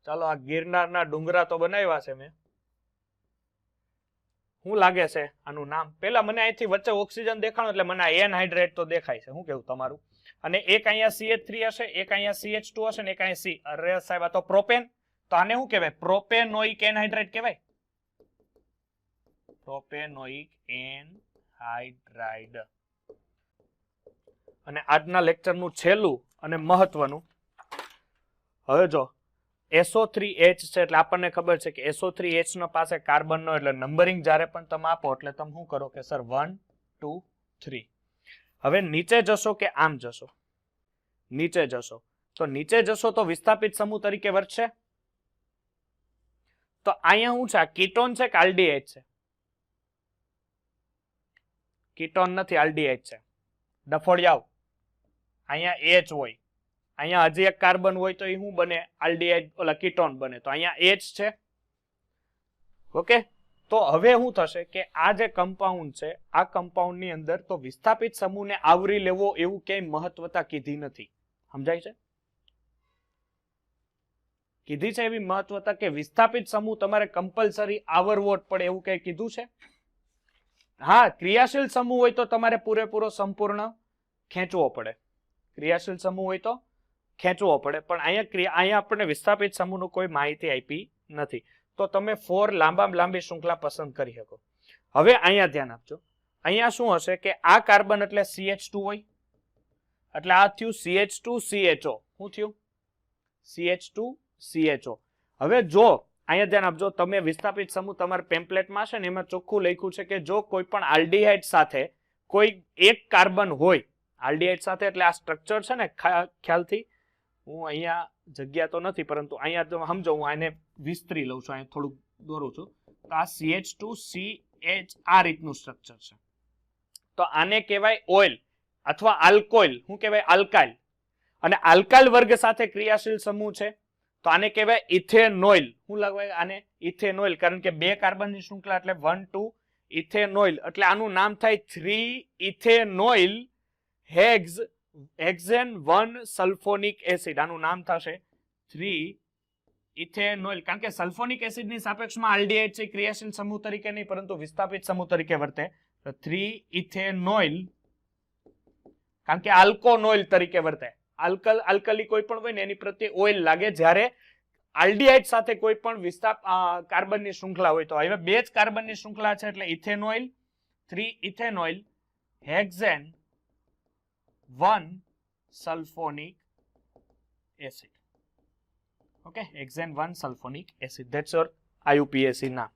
ચાલો આ ગિરનારના ડુંગરા તો બનાવ્યા છે મેં. શું લાગે છે આનું નામ? પેલા મને અહીંથી વચ્ચે ઓક્સિજન દેખાણો એટલે મને એનહાઇડ્રેટ તો દેખાય છે. શું કેવું તમારું? અને એક અહીંયા CH3 હશે, એક અહીંયા CH2 હશે ને એક અહીંયા C. અરે સાહેબ આ તો પ્રોપેન. તો આને શું કહેવાય? પ્રોપેનોઇક એનહાઇડ્રેટ કહેવાય. Propanoic anhydride. અને આજના લેક્ચરનું છેલ્લું અને મહત્વનું, હવે જો SO3H છે એટલે આપણને ખબર છે કે SO3H નો પાસે કાર્બન નો, એટલે નંબરિંગ જ્યારે પણ તમે આપો એટલે તમે શું કરો કે સર 1 2 3. હવે નીચે જશો કે આમ જશો? નીચે જશો. તો નીચે જશો તો વિસ્થાપિત સમૂહ તરીકે વર્તશે. તો અહીંયા શું છે? આ કીટોન છે કે આલ્ડીહાઇડ છે? કીટોન નથી, આલ્ડીહાઇડ છે. ડફોડિયાઓ. અહીંયા H હોય, અહીંયા હજી એક કાર્બન હોય તો એ શું બને? આલ્ડીહાઇડ, ઓલા કીટોન બને. તો અહીંયા H છે. ઓકે. તો હવે શું થશે કે આ જે કમ્પાઉન્ડ છે, આ કમ્પાઉન્ડ ની અંદર તો વિસ્થાપિત સમૂહને આવરી લેવો એવું ક્યાંય મહત્વતા કીધી નથી. સમજાય છે? કીધી છે એવી મહત્વતા કે વિસ્થાપિત સમૂહ તમારે કમ્પલસરી આવરવો જ પડે એવું કઈ કીધું છે? હા, ક્રિયાશીલ સમૂહ હોય તો તમારે પૂરેપૂરો સંપૂર્ણ ખેંચવો પડે. ક્રિયાશીલ સમૂહ હોય તો ખેંચવો પડે, પણ અહીંયા આપણને વિસ્થાપિત સમૂહનું કોઈ માહિતી આપી નથી. તો તમે 4 લાંબામાં લાંબી શૃંખલા પસંદ કરી શકો. હવે અહીંયા ધ્યાન આપજો. અહીંયા શું હશે કે આ કાર્બન એટલે CH2 હોય, એટલે આ થયું CH2 CHO. શું થયું? CH2 CHO. હવે જો અહીંયા ધ્યાન આપજો, તમે વિસ્થાપિત સમૂહ તમારા પેમ્પલેટમાં છે ને એમાં ચોખ્ખું લખ્યું છે કે જો કોઈ પણ આલ્ડીહાઇડ સાથે કોઈ એક કાર્બન હોય, આલ્ડીહાઇડ સાથે એટલે આ સ્ટ્રક્ચર છે ને ખ્યાલથી, હું અહીંયા જગ્યા તો નથી પરંતુ અહીંયા જો સમજો, હું આને વિસ્તરી લઉં છું, અહીંયા થોડુંક દોરું છું. તો આ CH2 CH આ રીતનું સ્ટ્રક્ચર છે. તો આને કહેવાય ઓઇલ. અથવા આલ્કોઇલ, શું કહેવાય આલ્કાઇલ, અને આલ્કાઇલ વર્ગ સાથે ક્રિયાશીલ સમૂહ છે તો આને કહેવાય ઇથેનોઇલ. શું લખવાય આને? ઇથેનોઇલ, કારણ કે 2 કાર્બનની શૃંખલા એટલે 1 2 ઇથેનોઇલ, એટલે આનું નામ થાય 3 ઇથેનોઇલ હેક્ઝેન 1 સલ્ફોનિક એસિડ. આનું નામ થશે 3 ઇથેનોઇલ, કારણ કે સલ્ફોનિક એસિડની સાપેક્ષમાં આલ્ડીહાઇડ છે ક્રિયાશીલ સમૂહ તરીકે નહીં પરંતુ વિસ્થાપિત સમૂહ તરીકે વર્તે. તો 3 ઇથેનોઇલ, કારણ કે આલ્કોનોઇલ તરીકે વર્તે. આલ્કલી કોઈ પણ હોય ને એની પ્રત્યે ઓઇલ લાગે જ્યારે આલ્ડીહાઇડ સાથે કોઈ પણ કાર્બનની શૃંખલા હોય. તો હવે 2 જ કાર્બનની શૃંખલા છે એટલે ethanoyl 3 ethanoyl hexane 1 sulphonic acid. Okay, hexane 1 sulfonic acid. That's your IUPAC નામ.